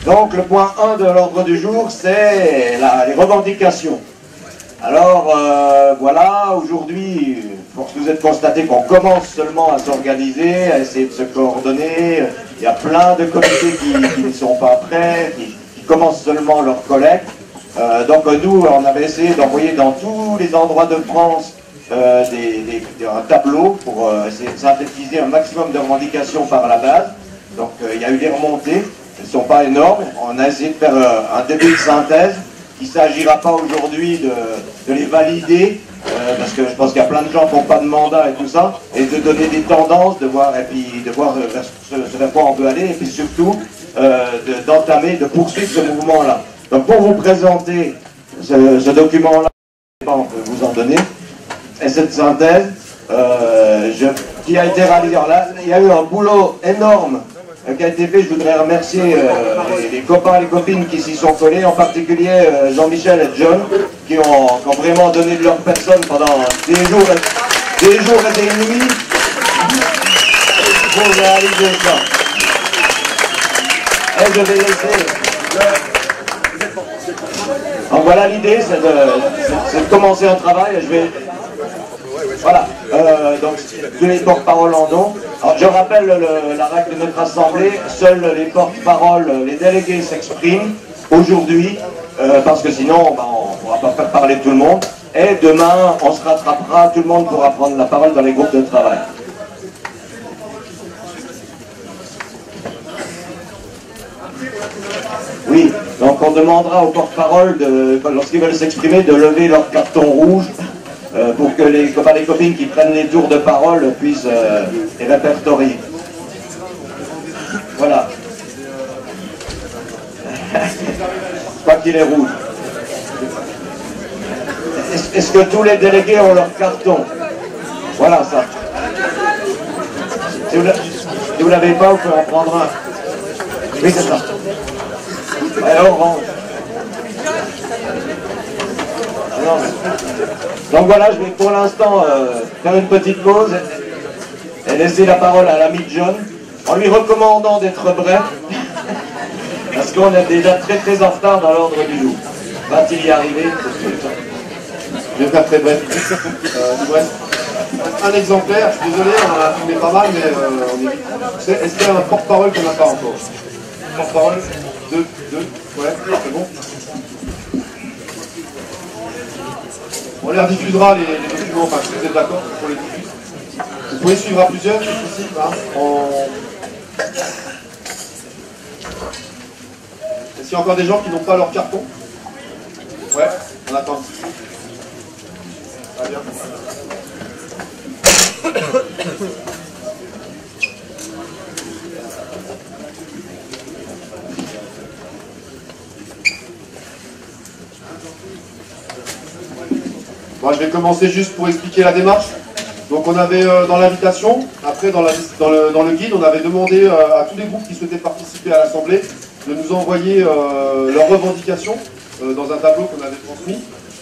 Donc le point 1 de l'ordre du jour, c'est les revendications. Alors voilà, aujourd'hui, force vous êtes constaté qu'on commence seulement à s'organiser, à essayer de se coordonner. Il y a plein de comités qui ne sont pas prêts, qui commencent seulement leur collecte. Donc nous, on avait essayé d'envoyer dans tous les endroits de France un tableau pour essayer de synthétiser un maximum de revendications par la base. Donc il y a eu des remontées, elles ne sont pas énormes. On a essayé de faire un début de synthèse. Il ne s'agira pas aujourd'hui de les valider, parce que je pense qu'il y a plein de gens qui n'ont pas de mandat et tout ça, et de donner des tendances, de voir vers vers quoi on peut aller, et puis surtout d'entamer, de poursuivre ce mouvement-là. Donc pour vous présenter ce document-là, on peut vous en donner, et cette synthèse qui a été réalisée. Alors là, il y a eu un boulot énorme qui a été fait. Je voudrais remercier les copains et les copines qui s'y sont collés, en particulier Jean-Michel et John, qui ont vraiment donné de leur personne pendant des jours et des nuits pour réaliser ça. Et je vais laisser... Donc voilà, l'idée, c'est de commencer un travail. Je vais... Voilà, donc tous les porte-paroles en ont. Alors je rappelle la règle de notre assemblée, seuls les porte-paroles, les délégués s'expriment aujourd'hui, parce que sinon on ne pourra pas faire parler tout le monde. Et demain, on se rattrapera, tout le monde pourra prendre la parole dans les groupes de travail. Oui, donc on demandera aux porte-paroles, lorsqu'ils veulent s'exprimer, de lever leur carton rouge, pour que les copains et les copines qui prennent les tours de parole puissent les répertorier. Voilà. Je crois qu'il est rouge. Est-ce que tous les délégués ont leur carton? Voilà ça. Si vous ne l'avez pas, vous pouvez en prendre un. Oui, c'est ça. Ouais, orange. Donc voilà, je vais pour l'instant faire une petite pause et laisser la parole à l'ami John, en lui recommandant d'être bref, parce qu'on est déjà très en retard dans l'ordre du jour. Va-t-il y arriver? Je vais faire très bref. Un exemplaire, je suis désolé, on a filmé pas mal, mais on est... Est-ce qu'il y a un porte-parole qu'on n'a pas encore? Porte-parole? Deux, ouais, c'est bon. On les rediffusera les documents, enfin si vous êtes d'accord pour les diffuser. Vous pouvez suivre à plusieurs, c'est possible, hein, Est-ce qu'il y a encore des gens qui n'ont pas leur carton? Ouais, on attend. Très bien. Bon, je vais commencer juste pour expliquer la démarche. Donc on avait dans l'invitation, après dans le guide, on avait demandé à tous les groupes qui souhaitaient participer à l'Assemblée de nous envoyer leurs revendications dans un tableau qu'on avait transmis,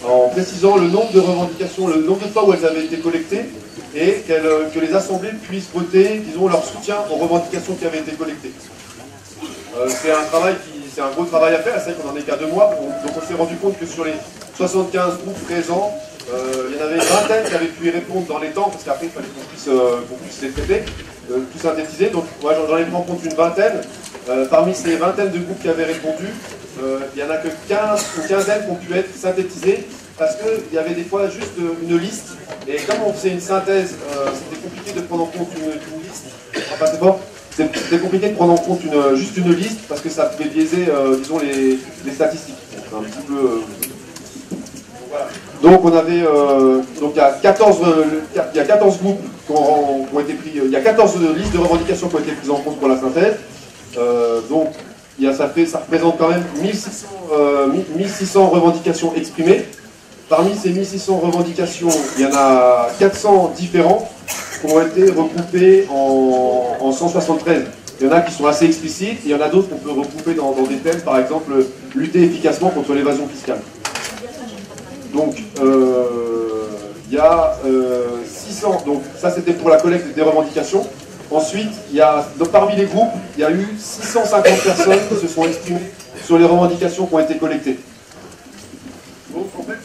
en précisant le nombre de revendications, le nombre de fois où elles avaient été collectées, et que les assemblées puissent voter, disons, leur soutien aux revendications qui avaient été collectées. C'est un gros travail à faire, c'est vrai qu'on n'en est qu'à 2 mois, donc on s'est rendu compte que sur les 75 groupes présents, il y en avait une vingtaine qui avaient pu y répondre dans les temps, parce qu'après il fallait qu'on puisse les traiter, tout synthétiser. Donc moi j'en ai pris en compte une vingtaine. Parmi ces vingtaines de groupes qui avaient répondu, il n'y en a que 15 ou quinzaine qui ont pu être synthétisés, parce qu'il y avait des fois juste une liste, et comme on faisait une synthèse, c'était compliqué de prendre en compte une liste. Enfin c'est bon, c'était compliqué de prendre en compte juste une liste, parce que ça pouvait biaiser, disons, les statistiques. Un petit peu... Voilà. Donc on avait, donc il y a 14 groupes qui ont été pris, il y a 14 listes de revendications qui ont été prises en compte pour la synthèse. Donc ça représente quand même 1600 revendications exprimées. Parmi ces 1600 revendications, il y en a 400 différents qui ont été regroupés en 173. Il y en a qui sont assez explicites, et il y en a d'autres qu'on peut regrouper dans des thèmes, par exemple lutter efficacement contre l'évasion fiscale. Donc, il y a 600, donc ça c'était pour la collecte des revendications. Ensuite, donc, parmi les groupes, il y a eu 650 personnes qui se sont exprimées sur les revendications qui ont été collectées. Donc, en fait,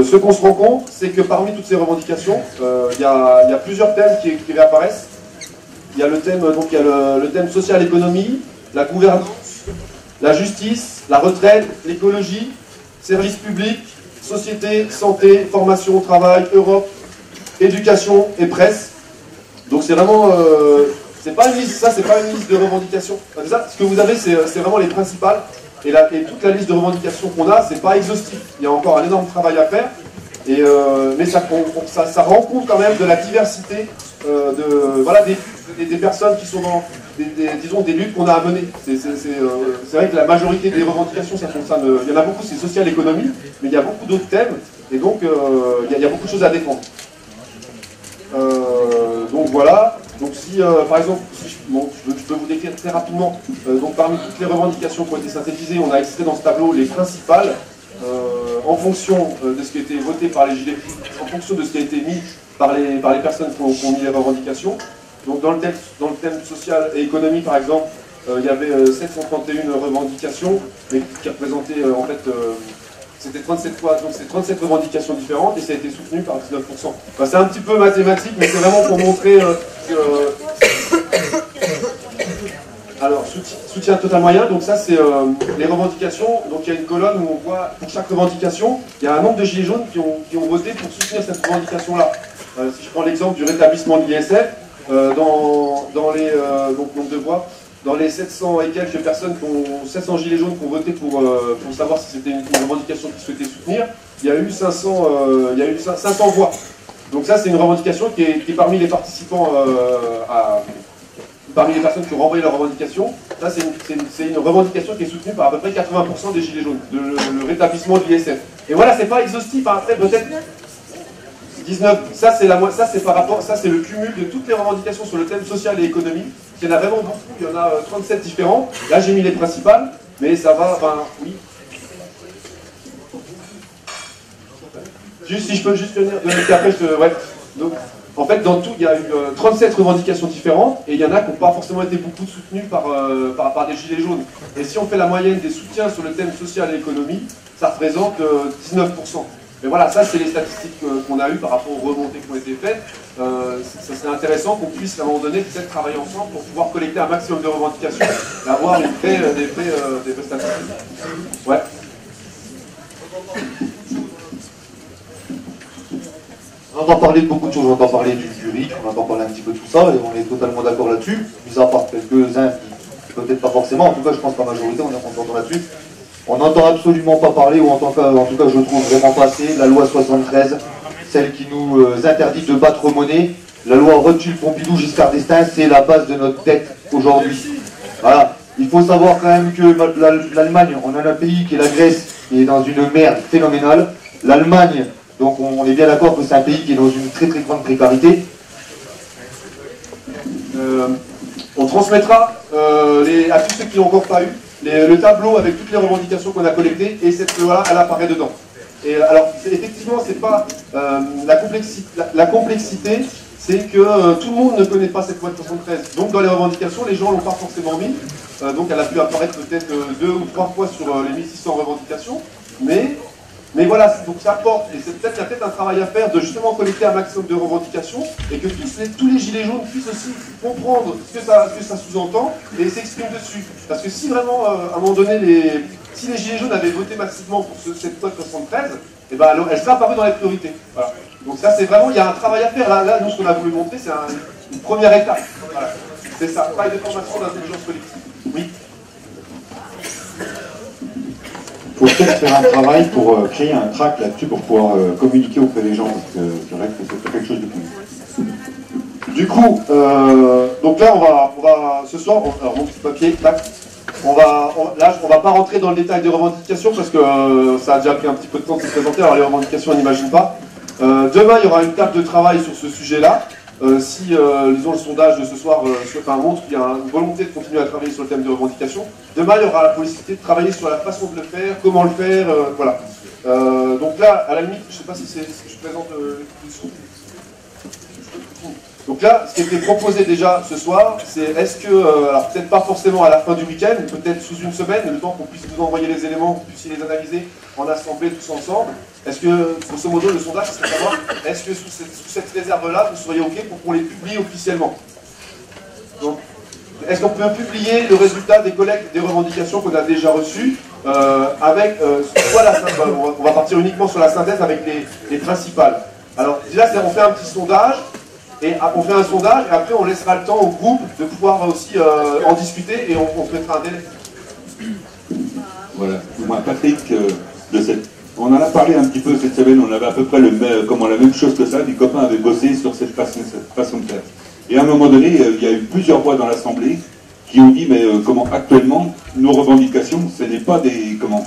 ce qu'on se rend compte, c'est que parmi toutes ces revendications, il y a plusieurs thèmes qui réapparaissent. Il y a le thème, donc, il y a le thème social-économie, la gouvernance, la justice, la retraite, l'écologie, services publics, société, santé, formation, travail, Europe, éducation et presse. Donc c'est vraiment, c'est pas une liste, ça c'est pas une liste de revendications. Enfin, ça, ce que vous avez, c'est vraiment les principales. Et toute la liste de revendications qu'on a, c'est pas exhaustif. Il y a encore un énorme travail à faire. Mais ça rend compte quand même de la diversité voilà, des personnes qui sont dans disons, des luttes qu'on a à mener. C'est vrai que la majorité des revendications, ça concerne, il y en a beaucoup, c'est social-économie, mais il y a beaucoup d'autres thèmes, et donc il y a beaucoup de choses à défendre. Donc voilà, donc si par exemple, je peux vous décrire très rapidement, donc parmi toutes les revendications qui ont été synthétisées, on a extrait dans ce tableau les principales, en fonction de ce qui a été voté par les Gilets jaunes, en fonction de ce qui a été mis par les personnes qui ont mis les revendications. Donc dans le thème social et économique par exemple, il y avait 731 revendications, mais qui représentaient en fait, c'était 37 fois, donc c'est 37 revendications différentes et ça a été soutenu par 19%. Enfin, c'est un petit peu mathématique, mais c'est vraiment pour montrer alors, soutien total moyen, donc ça c'est les revendications, donc il y a une colonne où on voit pour chaque revendication, il y a un nombre de gilets jaunes qui ont voté pour soutenir cette revendication-là. Si je prends l'exemple du rétablissement de l'ISF, dans les 700 et quelques personnes, 700 gilets jaunes qui ont voté pour savoir si c'était une revendication qu'ils souhaitaient soutenir, il y a eu 500 voix. Donc ça c'est une revendication qui est parmi les participants parmi les personnes qui ont renvoyé leur revendication. Ça c'est une revendication qui est soutenue par à peu près 80% des gilets jaunes, le rétablissement de l'ISF. Et voilà, c'est pas exhaustif, hein. Après peut-être 19, ça c'est par rapport, ça c'est le cumul de toutes les revendications sur le thème social et économique. Il y en a vraiment beaucoup, il y en a 37 différents. Là j'ai mis les principales, mais ça va, enfin oui. Juste si je peux juste venir, après ouais. Donc en fait dans tout il y a eu 37 revendications différentes et il y en a qui n'ont pas forcément été beaucoup soutenues par des gilets jaunes. Et si on fait la moyenne des soutiens sur le thème social et économie, ça représente 19%. Mais voilà, ça c'est les statistiques qu'on a eues par rapport aux remontées qui ont été faites. Ça serait intéressant qu'on puisse à un moment donné peut-être travailler ensemble pour pouvoir collecter un maximum de revendications et avoir des vraies statistiques. Ouais. On entend parler de beaucoup de choses, on entend parler du RIC, on entend parler un petit peu de tout ça, et on est totalement d'accord là-dessus, mis à part quelques-uns qui peut-être pas forcément, en tout cas je pense que la majorité on s'entend là-dessus. On n'entend absolument pas parler, ou en tout cas je trouve vraiment passer, la loi 73, celle qui nous interdit de battre monnaie. La loi Rothschild-Pompidou-Giscard d'Estaing, c'est la base de notre dette aujourd'hui. Voilà. Il faut savoir quand même que l'Allemagne, on a un pays qui est la Grèce, qui est dans une merde phénoménale. L'Allemagne, donc on est bien d'accord que c'est un pays qui est dans une très très grande précarité. On transmettra à tous ceux qui n'ont encore pas eu le tableau avec toutes les revendications qu'on a collectées, et cette loi-là, elle apparaît dedans. Et alors, effectivement, c'est pas la complexité, c'est que tout le monde ne connaît pas cette loi de 73. Donc, dans les revendications, les gens l'ont pas forcément mis. Donc, elle a pu apparaître peut-être 2 ou 3 fois sur les 1600 revendications, mais voilà, donc ça apporte, et il y a peut-être un travail à faire de justement collecter un maximum de revendications et que tous les gilets jaunes puissent aussi comprendre ce que ça sous-entend et s'exprimer dessus. Parce que si vraiment, à un moment donné, si les gilets jaunes avaient voté massivement pour cette loi de 73, eh ben, elle serait apparue dans les priorités. Voilà. Donc ça, c'est vraiment, il y a un travail à faire. Là nous, ce qu'on a voulu montrer, c'est une première étape. Voilà. C'est ça, travail de formation d'intelligence collective. Oui. Il faut peut-être faire un travail pour créer un track là-dessus pour pouvoir communiquer auprès des gens, parce que c'est vrai que c'est quelque chose de plus. Du coup, donc là, on va ce soir, alors mon petit papier, tac, on va pas rentrer dans le détail des revendications parce que ça a déjà pris un petit peu de temps de se présenter, alors les revendications, on n'imagine pas. Demain, il y aura une table de travail sur ce sujet-là. Si, disons, le sondage de ce soir montre qu'il y a une volonté de continuer à travailler sur le thème de revendication, demain, il y aura la possibilité de travailler sur la façon de le faire, comment le faire, voilà. Donc là, à la limite, je ne sais pas si c'est ce que je présente. Donc là, ce qui était proposé déjà ce soir, c'est est-ce que, alors peut-être pas forcément à la fin du week-end, peut-être sous une semaine, le temps qu'on puisse vous envoyer les éléments, que vous puissiez les analyser en assemblée tous ensemble, est-ce que, grosso modo, le sondage, c'est savoir, est-ce que sous cette réserve-là, vous seriez OK pour qu'on les publie officiellement? Donc, est-ce qu'on peut publier le résultat des collectes des revendications qu'on a déjà reçues avec, soit on va partir uniquement sur la synthèse avec les principales. Alors, déjà, on fait un petit sondage, et on fait un sondage, et après on laissera le temps au groupe de pouvoir aussi en discuter, et on se mettra un délai. Voilà, moi Patrick, on en a parlé un petit peu cette semaine, on avait à peu près la même chose que ça, des copains avaient bossé sur cette façon de faire. Et à un moment donné, il y a eu plusieurs voix dans l'Assemblée qui ont dit, mais comment actuellement, nos revendications, ce n'est pas des, comment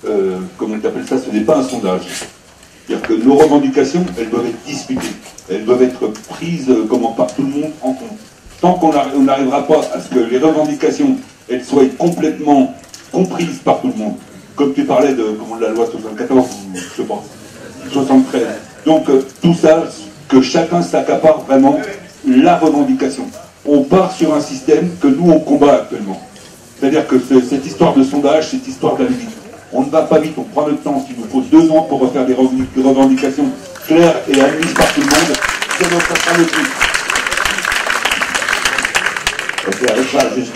tu appelles ça, ce n'est pas un sondage. C'est-à-dire que nos revendications, elles doivent être discutées, elles doivent être prises par tout le monde en compte. Tant qu'on n'arrivera pas à ce que les revendications, elles soient complètement comprises par tout le monde, comme tu parlais de la loi 74, je pense, 73. Donc tout ça, que chacun s'accapare vraiment la revendication. On part sur un système que nous on combat actuellement. C'est-à-dire que cette histoire de sondage, cette histoire d'analyse, on ne va pas vite, on prend notre temps. S'il nous faut 2 ans pour refaire des revendications claires et admises par tout le monde, c'est notre stratégie. Ok, avec ça, juste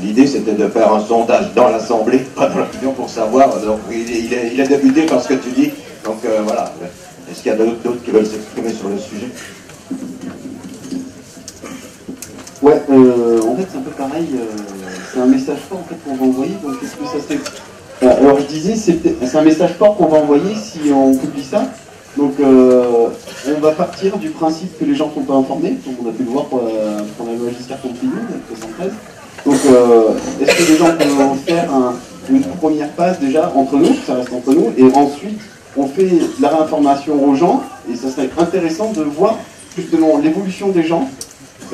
l'idée c'était de faire un sondage dans l'Assemblée, pas dans la réunion, pour savoir. Donc il a débuté par ce que tu dis. Donc voilà. Est-ce qu'il y a d'autres qui veulent s'exprimer sur le sujet? Ouais, en fait c'est un peu pareil, c'est un message fort en fait, qu'on va envoyer, donc qu'est-ce que ça fait? Alors je disais, c'est un message fort qu'on va envoyer si on publie ça, donc on va partir du principe que les gens ne sont pas informés, comme on a pu le voir pour la loi Giscard continue, avec 73. Donc est-ce que les gens peuvent faire une première phase déjà entre nous, ça reste entre nous, et ensuite on fait la réinformation aux gens, et ça serait intéressant de voir justement l'évolution des gens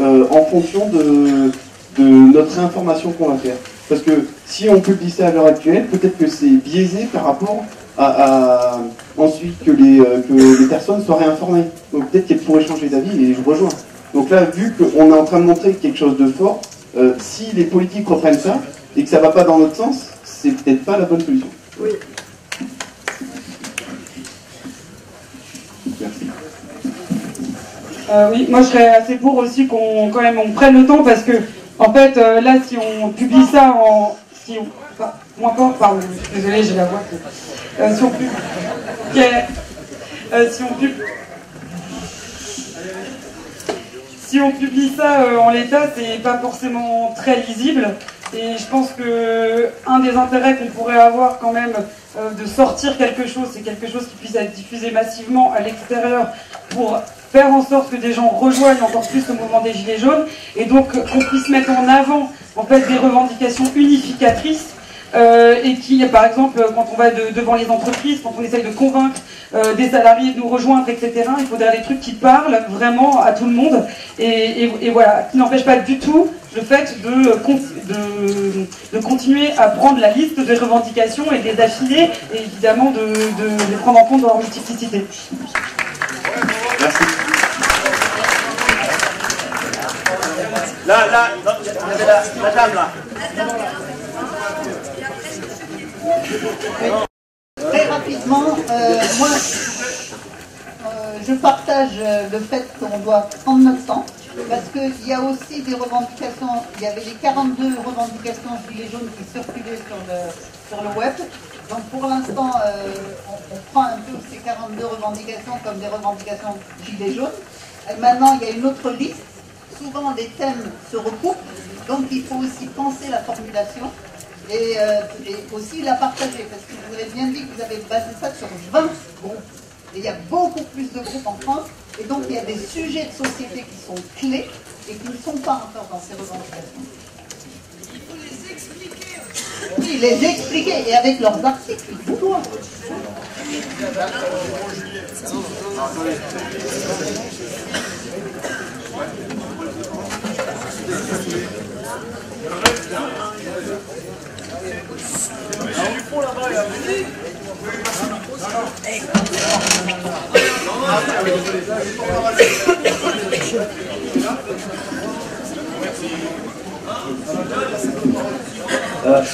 en fonction de notre information qu'on va faire. Parce que si on publie ça à l'heure actuelle, peut-être que c'est biaisé par rapport à ensuite que les personnes soient réinformées. Donc peut-être qu'elles pourraient changer d'avis, et je rejoins. Donc là, vu qu'on est en train de montrer quelque chose de fort, si les politiques reprennent ça, et que ça ne va pas dans notre sens, c'est peut-être pas la bonne solution. Oui. Merci. Oui, moi je serais assez pour aussi qu'on prenne le temps, parce que en fait là si on publie ça pardon, je suis désolée, j'ai la voix si on publie ça en l'état, c'est pas forcément très lisible, et je pense que un des intérêts qu'on pourrait avoir quand même de sortir quelque chose, c'est quelque chose qui puisse être diffusé massivement à l'extérieur pour faire en sorte que des gens rejoignent encore plus le mouvement des Gilets jaunes, et donc qu'on puisse mettre en avant en fait des revendications unificatrices, et qui, par exemple, quand on va devant les entreprises, quand on essaye de convaincre des salariés de nous rejoindre, etc., il faudrait des trucs qui parlent vraiment à tout le monde, et voilà, qui n'empêche pas du tout le fait de continuer à prendre la liste des revendications et de les affiner, et évidemment de les prendre en compte dans leur multiplicité. Merci. Là, non, on avait la dame là. Très rapidement, moi, je partage le fait qu'on doit prendre notre temps, parce qu'il y a aussi des revendications, il y avait les 42 revendications Gilets jaunes qui circulaient sur le web. Donc pour l'instant, on prend un peu ces 42 revendications comme des revendications Gilets jaunes. Et maintenant, il y a une autre liste. Souvent, des thèmes se recoupent, donc il faut aussi penser la formulation et aussi la partager, parce que vous avez bien dit que vous avez basé ça sur 20 groupes. Et il y a beaucoup plus de groupes en France, et donc il y a des sujets de société qui sont clés et qui ne sont pas encore dans ces revendications. Il faut les expliquer. Oui, les expliquer, et avec leurs articles, il faut.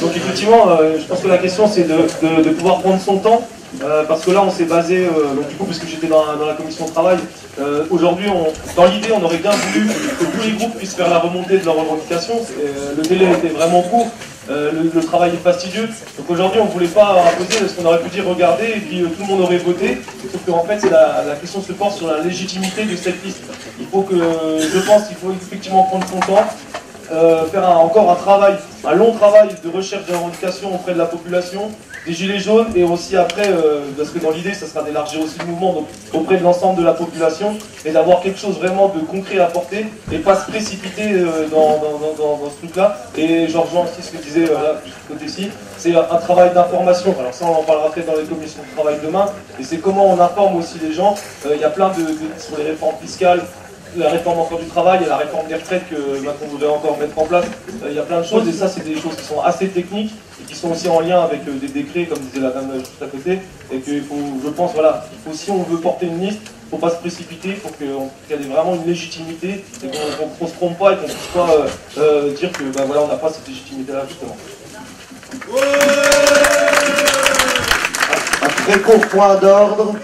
Donc effectivement, je pense que la question c'est de pouvoir prendre son temps, parce que là on s'est basé, donc du coup parce que j'étais dans la commission de travail, aujourd'hui dans l'idée on aurait bien voulu que tous les groupes puissent faire la remontée de leurs revendications, le délai était vraiment court, le travail est fastidieux, donc aujourd'hui on ne voulait pas imposer parce qu'on aurait pu dire regardez et puis tout le monde aurait voté, sauf qu'en fait la question se porte sur la légitimité de cette liste. Il faut que, je pense qu'il faut effectivement prendre son temps, faire encore un long travail de recherche de revendications auprès de la population, des gilets jaunes et aussi après, parce que dans l'idée ça sera d'élargir aussi le mouvement donc, auprès de l'ensemble de la population et d'avoir quelque chose vraiment de concret à apporter et pas se précipiter dans ce truc-là. Et je rejoins aussi ce que disait là, ce côté-ci, c'est un travail d'information. Alors ça on en parlera peut-être dans les commissions de travail demain, et c'est comment on informe aussi les gens. Il y a plein sur les réformes fiscales, la réforme encore du travail et la réforme des retraites que Macron voudrait encore mettre en place. Il y a plein de choses et ça c'est des choses qui sont assez techniques et qui sont aussi en lien avec des décrets comme disait la dame juste à côté, et qu'il faut, je pense, voilà, il faut, si on veut porter une liste, il ne faut pas se précipiter, il faut qu'il y ait vraiment une légitimité et qu'on ne se trompe pas et qu'on ne puisse pas dire que ben, voilà, on n'a pas cette légitimité là justement. Un très court point d'ordre,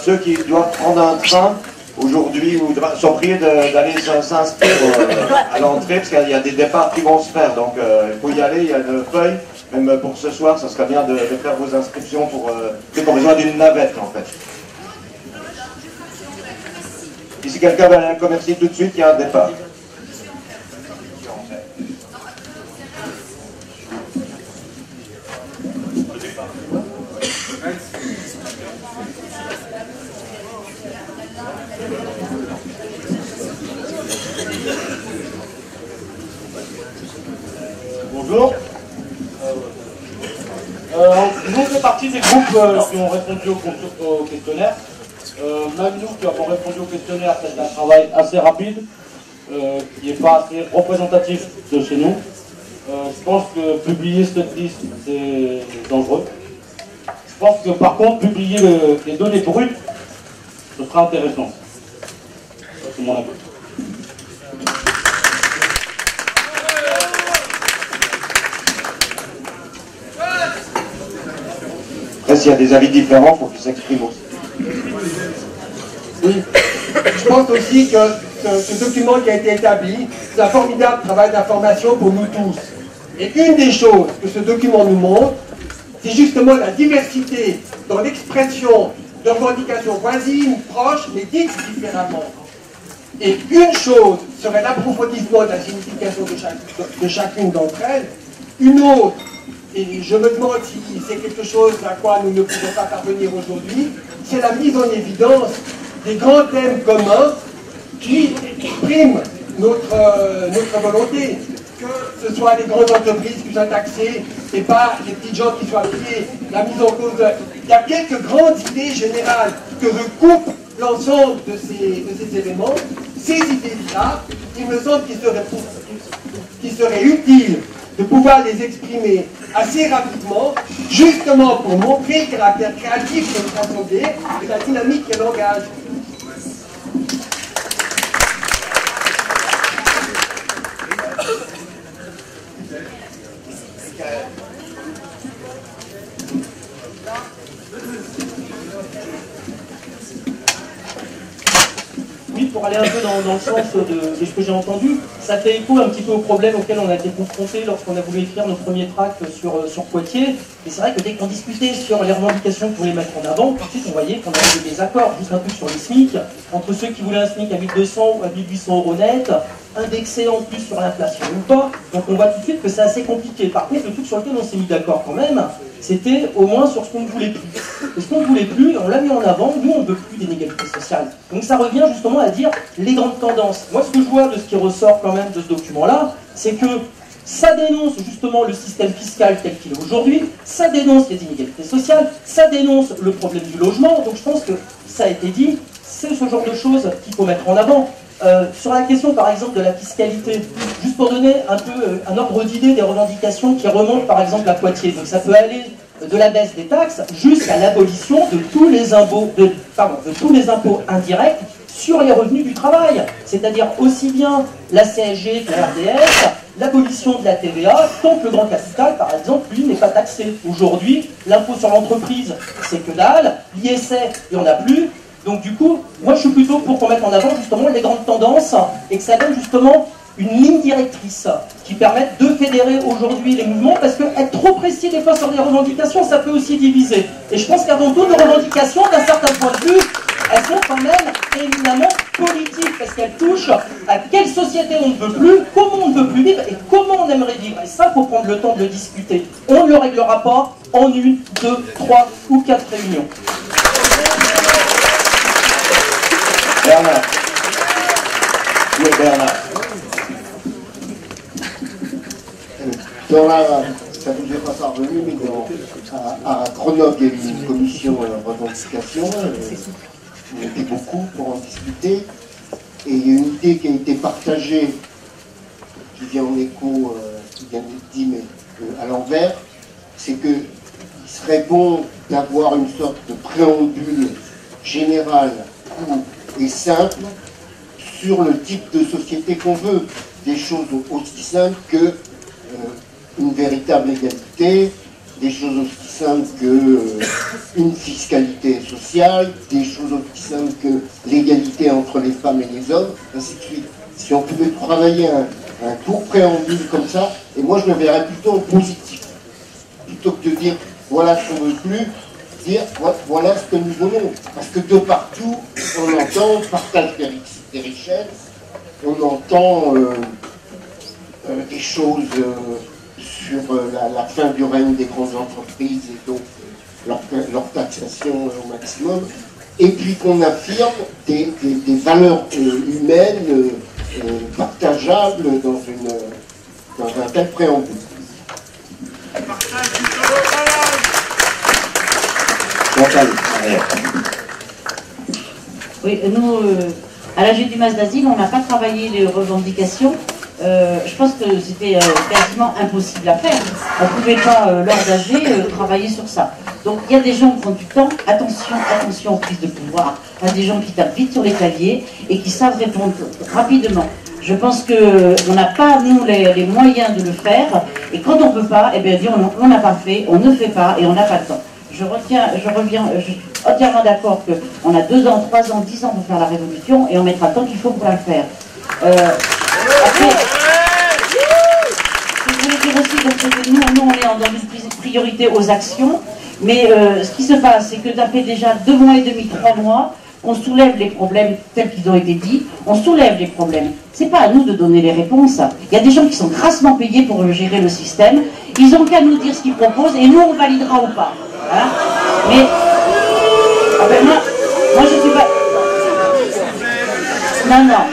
ceux qui doivent prendre un train aujourd'hui ou demain sont priés d'aller s'inscrire à l'entrée parce qu'il y a des départs qui vont se faire, donc il faut y aller, il y a une feuille, même pour ce soir, ça serait bien de faire vos inscriptions pour ceux qui ont besoin d'une navette en fait. Et si quelqu'un veut aller à un commercial tout de suite, il y a un départ. Bonjour. Nous fait partie des groupes qui ont répondu au questionnaire. Même nous qui avons répondu au questionnaire, c'est un travail assez rapide, qui n'est pas assez représentatif de chez nous. Je pense que publier cette liste, c'est dangereux. Je pense que par contre, publier les données brutes, ce sera intéressant. C'est mon avis. Après, s'il y a des avis différents, il faut qu'ils s'expriment aussi. Oui. Je pense aussi que ce document qui a été établi, c'est un formidable travail d'information pour nous tous. Et une des choses que ce document nous montre, c'est justement la diversité dans l'expression de revendications voisines, proches, mais dites différemment. Et une chose serait l'approfondissement de la signification de chacune d'entre elles, une autre, et je me demande si c'est quelque chose à quoi nous ne pouvons pas parvenir aujourd'hui, c'est la mise en évidence des grands thèmes communs qui expriment notre volonté, que ce soit les grandes entreprises qui soient taxées et pas les petites gens qui soient payés, la mise en cause Il y a quelques grandes idées générales que recoupent l'ensemble de ces éléments. Ces idées-là, il me semble qu'il serait utile de pouvoir les exprimer assez rapidement, justement pour montrer le caractère créatif de notre assemblée et la dynamique qu'elle engage. Oui, pour aller un peu dans le sens de ce que j'ai entendu, ça fait écho un petit peu aux problèmes auxquels on a été confrontés lorsqu'on a voulu écrire nos premiers tracts sur Poitiers. Et c'est vrai que dès qu'on discutait sur les revendications qu'on voulait mettre en avant, tout de suite on voyait qu'on avait des désaccords, juste un peu sur les SMIC, entre ceux qui voulaient un SMIC à 1200 ou à 1800 € net, indexé en plus sur l'inflation ou pas. Donc on voit tout de suite que c'est assez compliqué. Par contre, le truc sur lequel on s'est mis d'accord quand même, c'était au moins sur ce qu'on ne voulait plus. Et ce qu'on ne voulait plus, on l'a mis en avant, nous on ne veut plus d'inégalité sociale. Donc ça revient justement à dire les grandes tendances. Moi ce que je vois de ce qui ressort quand même de ce document-là, c'est que ça dénonce justement le système fiscal tel qu'il est aujourd'hui, ça dénonce les inégalités sociales, ça dénonce le problème du logement. Donc je pense que ça a été dit, c'est ce genre de choses qu'il faut mettre en avant. Sur la question par exemple de la fiscalité, juste pour donner un peu un ordre d'idée des revendications qui remontent par exemple à Poitiers, donc ça peut aller de la baisse des taxes jusqu'à l'abolition de tous les impôts, de tous les impôts indirects sur les revenus du travail, c'est-à-dire aussi bien la CSG que la RDS, l'abolition de la TVA, tant que le grand capital, par exemple, lui, n'est pas taxé. Aujourd'hui, l'impôt sur l'entreprise, c'est que dalle, l'ISF, il n'y en a plus. Donc du coup, moi je suis plutôt pour qu'on mette en avant justement les grandes tendances et que ça donne justement une ligne directrice qui permette de fédérer aujourd'hui les mouvements, parce que être trop précis des fois sur les revendications, ça peut aussi diviser. Et je pense qu'avant tout, nos revendications, d'un certain point de vue, elles sont quand même éminemment politiques, parce qu'elles touchent à quelle société on ne veut plus, comment on ne veut plus vivre et comment on aimerait vivre. Et ça, il faut prendre le temps de le discuter. On ne le réglera pas en 1, 2, 3 ou 4 réunions. Bernard. Oui, Bernard. Dans la, ça ne vous est pas parvenu, mais à Grenoble, il y a eu une commission revendication. On était beaucoup pour en discuter. Et il y a une idée qui a été partagée, qui vient en écho, qui vient d'être dit, mais à l'envers, c'est qu'il serait bon d'avoir une sorte de préambule général et simple sur le type de société qu'on veut. Des choses aussi simples que une véritable égalité, des choses aussi simples que une fiscalité sociale, des choses aussi simples que l'égalité entre les femmes et les hommes, ainsi de suite. Si on pouvait travailler un court préambule comme ça, et moi je le verrais plutôt en positif, plutôt que de dire voilà ce qu'on ne veut plus, dire voilà ce que nous voulons. Parce que de partout, on entend partage des richesses, on entend des choses sur la fin du règne des grandes entreprises et donc leur taxation au maximum, et puis qu'on affirme des valeurs humaines partageables dans un tel préambule. Oui, nous, à l'AG du Mas d'Asile, on n'a pas travaillé les revendications. Je pense que c'était quasiment impossible à faire. On ne pouvait pas, lors d'AG, travailler sur ça. Donc il y a des gens qui ont du temps. Attention, attention aux prises de pouvoir. Il y a des gens qui tapent vite sur les claviers et qui savent répondre rapidement. Je pense qu'on n'a pas, nous, les moyens de le faire. Et quand on ne peut pas, eh bien, dire on n'a pas fait, on ne fait pas et on n'a pas le temps. Je suis entièrement d'accord qu'on a 2 ans, 3 ans, 10 ans pour faire la révolution et on mettra le temps qu'il faut pour la faire. Après, je voulais dire aussi, parce que nous on est dans une priorité aux actions, mais ce qui se passe, c'est que ça fait déjà 2 mois et demi, 3 mois, on soulève les problèmes tels qu'ils ont été dits, on soulève les problèmes. C'est pas à nous de donner les réponses. Il y a des gens qui sont grassement payés pour gérer le système, ils ont qu'à nous dire ce qu'ils proposent et nous on validera ou pas. Hein, mais moi je suis pas... Non.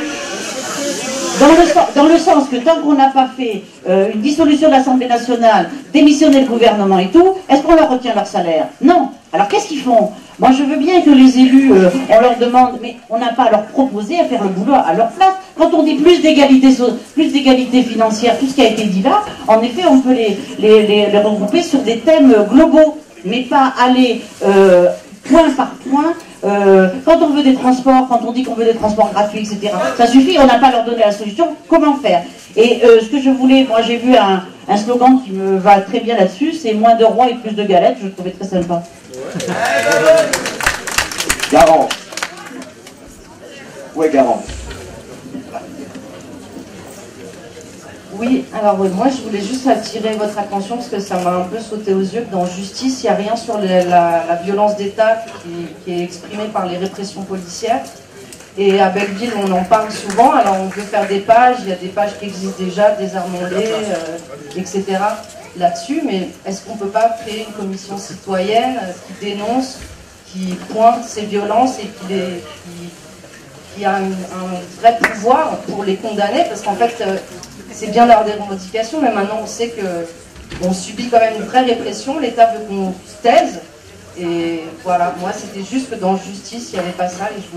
Dans le sens que tant qu'on n'a pas fait une dissolution de l'Assemblée nationale, démissionner le gouvernement et tout, est-ce qu'on leur retient leur salaire? Non. Alors qu'est-ce qu'ils font? Moi je veux bien que les élus, on leur demande, mais on n'a pas à leur proposer à faire le boulot à leur place. Quand on dit plus d'égalité financière, tout ce qui a été dit là, en effet on peut les regrouper sur des thèmes globaux, mais pas aller point par point. Quand on veut des transports, quand on dit qu'on veut des transports gratuits, etc., ça suffit, on n'a pas à leur donner la solution. Comment faire? Et ce que je voulais, moi j'ai vu un slogan qui me va très bien là-dessus, c'est moins de rois et plus de galettes, je le trouvais très sympa. Garance. Où est Garance? Oui, alors moi je voulais juste attirer votre attention parce que ça m'a un peu sauté aux yeux que dans Justice, il n'y a rien sur la violence d'État qui est exprimée par les répressions policières. Et à Belleville, on en parle souvent, alors on veut faire des pages, il y a des pages qui existent déjà, désarmons-les, etc. là-dessus, mais est-ce qu'on ne peut pas créer une commission citoyenne qui dénonce, qui pointe ces violences et qui a un vrai pouvoir pour les condamner, parce qu'en fait, c'est bien l'heure des revendications, mais maintenant on sait qu'on subit quand même une vraie répression, l'État veut qu'on se taise, et voilà, moi c'était juste que dans Justice, il n'y avait pas ça, et je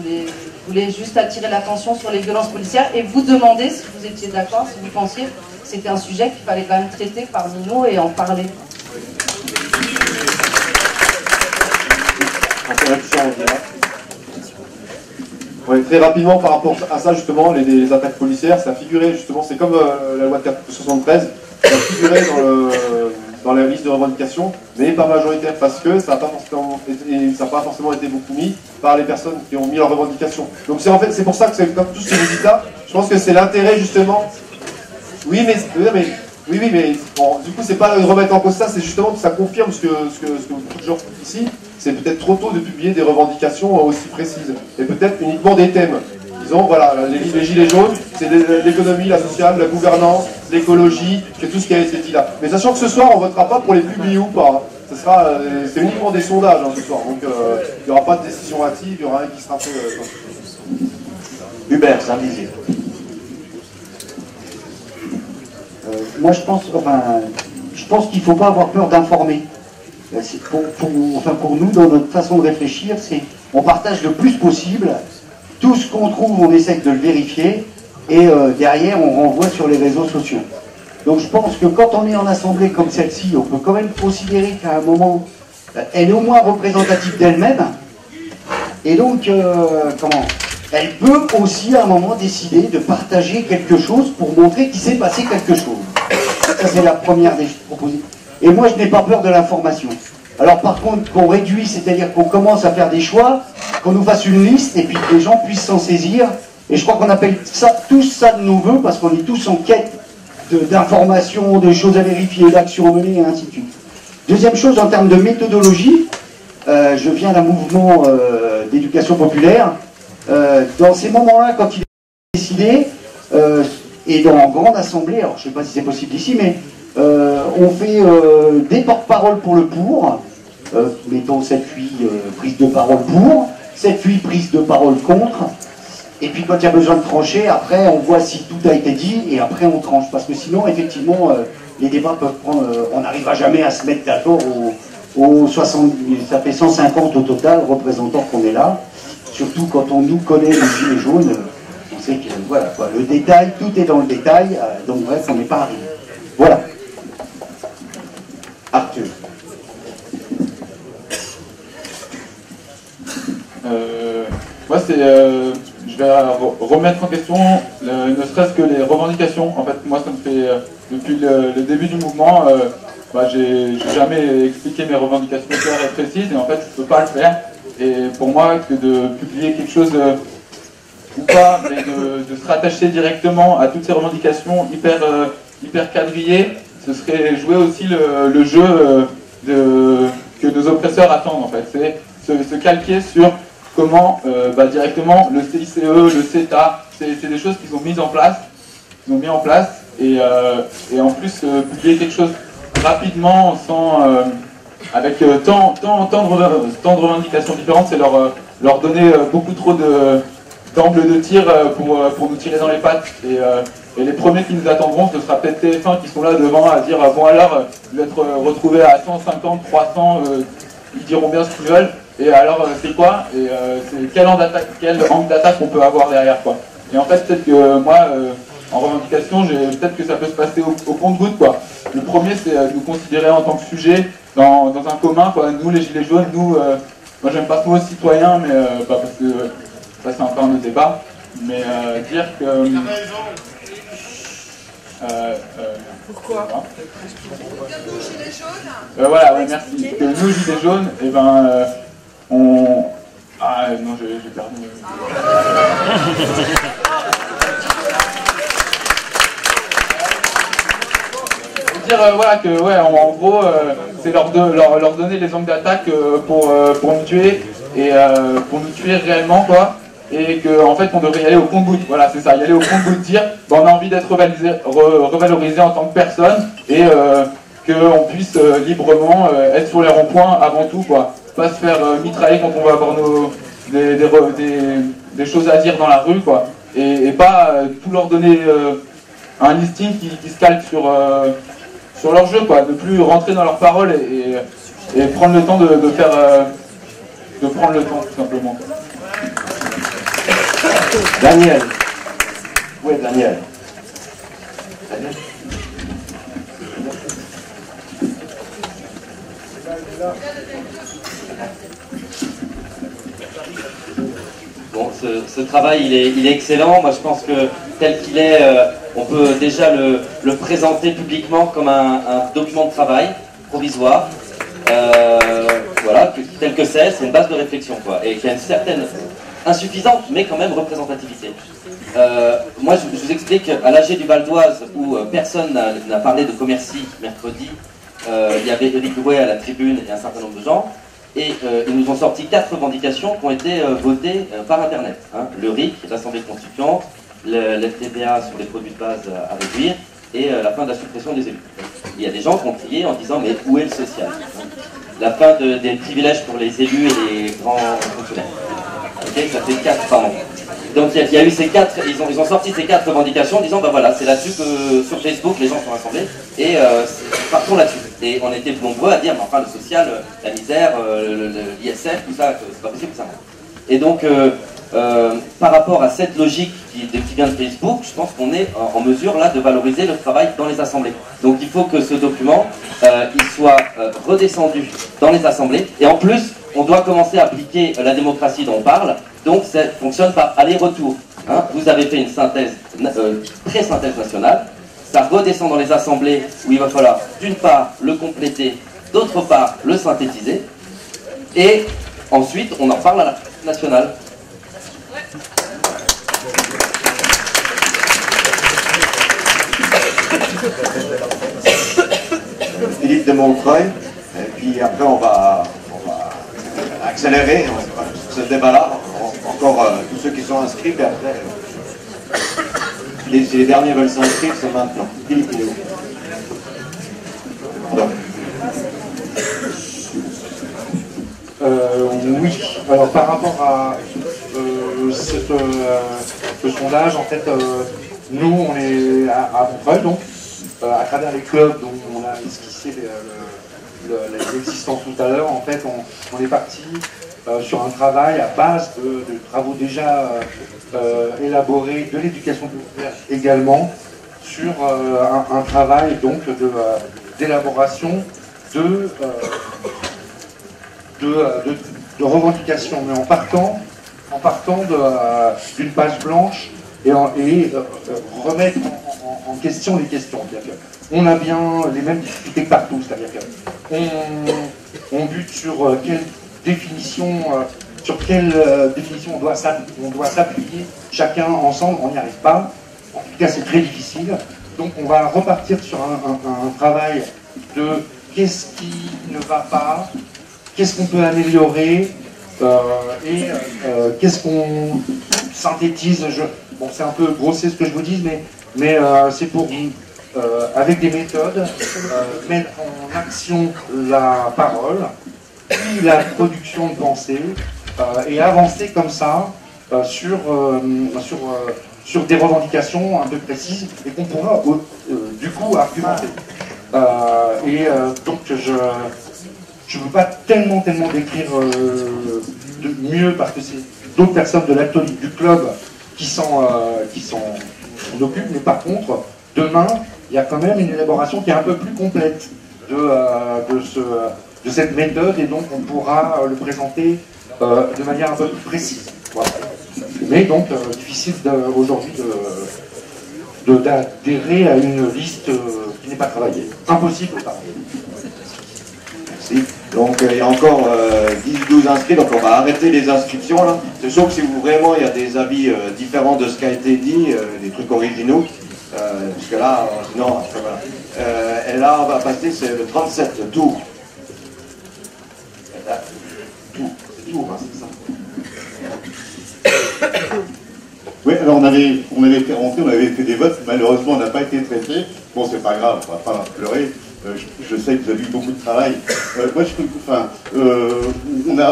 voulais juste attirer l'attention sur les violences policières, et vous demander si vous étiez d'accord, si vous pensiez que c'était un sujet qu'il fallait quand même traiter parmi nous et en parler. Ouais, très rapidement par rapport à ça justement, les attaques policières, ça figurait justement, c'est comme la loi de 73, ça figurait dans la liste de revendications, mais pas majoritaire parce que ça n'a pas forcément été beaucoup mis par les personnes qui ont mis leurs revendications. Donc c'est en fait, c'est pour ça que c'est comme tout ce que vous dites là, je pense que c'est l'intérêt justement. Oui mais bon, du coup c'est pas de remettre en cause ça, c'est justement que ça confirme ce que vous dites toujours ici. C'est peut-être trop tôt de publier des revendications aussi précises. Et peut-être uniquement des thèmes. Disons, voilà, les gilets jaunes, c'est l'économie, la sociale, la gouvernance, l'écologie, c'est tout ce qui a été dit là. Mais sachant que ce soir, on ne votera pas pour les publier ou pas. Ce sera, c'est uniquement des sondages ce soir. Donc il n'y aura pas de décision active, il y aura un qui sera fait. Hubert, Saint-Dizier. Moi, je pense qu'il ne faut pas avoir peur d'informer. Pour nous, dans notre façon de réfléchir, c'est on partage le plus possible. Tout ce qu'on trouve, on essaie de le vérifier. Et derrière, on renvoie sur les réseaux sociaux. Donc je pense que quand on est en assemblée comme celle-ci, on peut quand même considérer qu'à un moment, elle est au moins représentative d'elle-même. Et donc, elle peut aussi à un moment décider de partager quelque chose pour montrer qu'il s'est passé quelque chose. Ça, c'est la première des propositions. Et moi, je n'ai pas peur de l'information. Alors par contre, qu'on réduit, c'est-à-dire qu'on commence à faire des choix, qu'on nous fasse une liste, et puis que les gens puissent s'en saisir. Et je crois qu'on appelle ça, tous ça de nos voeux, parce qu'on est tous en quête d'informations, de choses à vérifier, d'actions à mener, et ainsi de suite. Deuxième chose, en termes de méthodologie, je viens d'un mouvement d'éducation populaire. Dans ces moments-là, quand il est décidé, et dans grande assemblée, alors je ne sais pas si c'est possible ici, mais on fait des porte-paroles pour le pour, mettons 7-8 prises de parole pour, 7-8 prises de parole contre, et puis quand il y a besoin de trancher, après on voit si tout a été dit, et après on tranche, parce que sinon effectivement les débats peuvent prendre, on n'arrivera jamais à se mettre d'accord aux 60, ça fait 150 au total représentants qu'on est là, surtout quand on nous connaît les gilets jaunes, on sait que voilà quoi, le détail, tout est dans le détail, donc bref, on n'est pas arrivé. Voilà. Arthur. Moi, je vais remettre en question, ne serait-ce que les revendications. En fait, moi, ça me fait, depuis le début du mouvement, j'ai jamais expliqué mes revendications claires et précises, et en fait, je ne peux pas le faire. Et pour moi, que de publier quelque chose ou pas, mais de se rattacher directement à toutes ces revendications hyper quadrillées, ce serait jouer aussi le jeu que nos oppresseurs attendent en fait. C'est se calquer sur comment directement le CICE, le CETA, c'est des choses qu'ils ont mis en place, et en plus publier quelque chose rapidement, avec tant de revendications différentes, c'est leur donner beaucoup trop d'angles de tir pour nous tirer dans les pattes. Et les premiers qui nous attendront, ce sera peut-être TF1 qui sont là devant à dire bon alors, vous êtes retrouvés à 150, 300, ils diront bien ce qu'ils veulent. Et alors, c'est quoi? Et c'est quel angle d'attaque on peut avoir derrière, quoi. Et en fait, peut-être que moi, en revendication, peut-être que ça peut se passer au compte-gouttes, quoi. Le premier, c'est nous considérer en tant que sujet dans un commun, quoi. Nous, les gilets jaunes, nous, moi j'aime pas ce mot citoyen, mais parce que ça c'est encore un autre débat, mais dire que... Pourquoi? Nous, gilets jaunes voilà, ouais, merci. Que nous, gilets jaunes, et on... Ah non, j'ai perdu. Dire voilà que ouais, en gros c'est leur donner les angles d'attaque pour nous tuer et pour nous tuer réellement, quoi, et que en fait on devrait y aller au compte-gouttes. Voilà, c'est ça, y aller au compte-gouttes, dire on a envie d'être revalorisé en tant que personne et qu'on puisse librement être sur les ronds-points avant tout, quoi. Pas se faire mitrailler quand on va avoir des choses à dire dans la rue, quoi, et pas tout leur donner un listing qui se calque sur leur jeu, quoi, ne plus rentrer dans leurs paroles et prendre le temps de prendre le temps, tout simplement. Daniel. Où est Daniel? Daniel. Bon, ce travail, il est excellent. Moi, je pense que tel qu'il est, on peut déjà le présenter publiquement comme un document de travail provisoire. Voilà, tel que c'est une base de réflexion, quoi, et qui a une certaine insuffisante, mais quand même représentativité. Moi, je vous explique, à l'AG du Val d'Oise, où personne n'a parlé de Commercy mercredi, il y avait Éric Louet à la tribune et un certain nombre de gens, et ils nous ont sorti 4 revendications qui ont été votées par Internet. Hein. Le RIC, l'Assemblée constituante, l'FTBA sur les produits de base à réduire, et la fin de la suppression des élus. Il y a des gens qui ont crié en disant « mais où est le social ?» La fin des privilèges pour les élus et les grands fonctionnaires. Okay, ça fait 4 par an. Donc il y a eu ces 4, ils ont sorti ces 4 revendications en disant bah voilà, c'est là-dessus que sur Facebook les gens sont rassemblés et partons là-dessus. Et on était nombreux à dire mais enfin le social, la misère, l'ISF, tout ça, c'est pas possible que ça marche. Et donc par rapport à cette logique qui vient de Facebook, je pense qu'on est en mesure là de valoriser le travail dans les assemblées. Donc il faut que ce document il soit redescendu dans les assemblées et en plus on doit commencer à appliquer la démocratie dont on parle, donc ça fonctionne par aller-retour. Hein. Vous avez fait une synthèse, très synthèse nationale, ça redescend dans les assemblées où il va falloir d'une part le compléter, d'autre part le synthétiser, et ensuite on en parle à la nationale. Philippe de Montreuil, et puis après on va accélérer ce débat-là, encore tous ceux qui sont inscrits, puis après, si les derniers veulent s'inscrire, c'est maintenant. Philippe, il est où? Oui, alors par rapport à ce sondage, en fait, nous, on est à Montreuil, donc, à travers les clubs dont on a esquissé l'existence tout à l'heure, en fait, on est parti sur un travail à base de travaux déjà élaborés de l'éducation populaire également, sur un travail donc d'élaboration de revendications, mais en partant d'une page blanche et remettre en question les questions. On a bien les mêmes difficultés que partout, c'est-à-dire qu'on bute sur quelle définition on doit s'appuyer chacun ensemble, on n'y arrive pas. En tout cas, c'est très difficile. Donc, on va repartir sur un travail de qu'est-ce qui ne va pas, qu'est-ce qu'on peut améliorer et qu'est-ce qu'on synthétise. Bon, c'est un peu grossier ce que je vous dis, mais c'est pour avec des méthodes mettre en action la parole, puis la production de pensée et avancer comme ça sur des revendications un peu précises et qu'on pourra du coup argumenter. Donc je ne veux pas tellement décrire mieux parce que c'est d'autres personnes de l'atelier du club qui s'en occupent, mais par contre, demain, il y a quand même une élaboration qui est un peu plus complète de cette méthode et donc on pourra le présenter de manière un peu plus précise. Voilà. Mais donc, difficile aujourd'hui d'adhérer à une liste qui n'est pas travaillée. Impossible de travailler. Merci. Donc il y a encore 10-12 inscrits, donc on va arrêter les inscriptions là. C'est sûr que si vous vraiment il y a des avis différents de ce qui a été dit, des trucs originaux, puisque là, sinon, voilà. Et là on va passer, c'est le 37, Tours. Tours, hein, c'est ça. Oui, alors on avait fait rentrer, on avait fait des votes, malheureusement on n'a pas été traité. Bon, c'est pas grave, on va pas pleurer. Je sais que vous avez eu beaucoup de travail. Moi,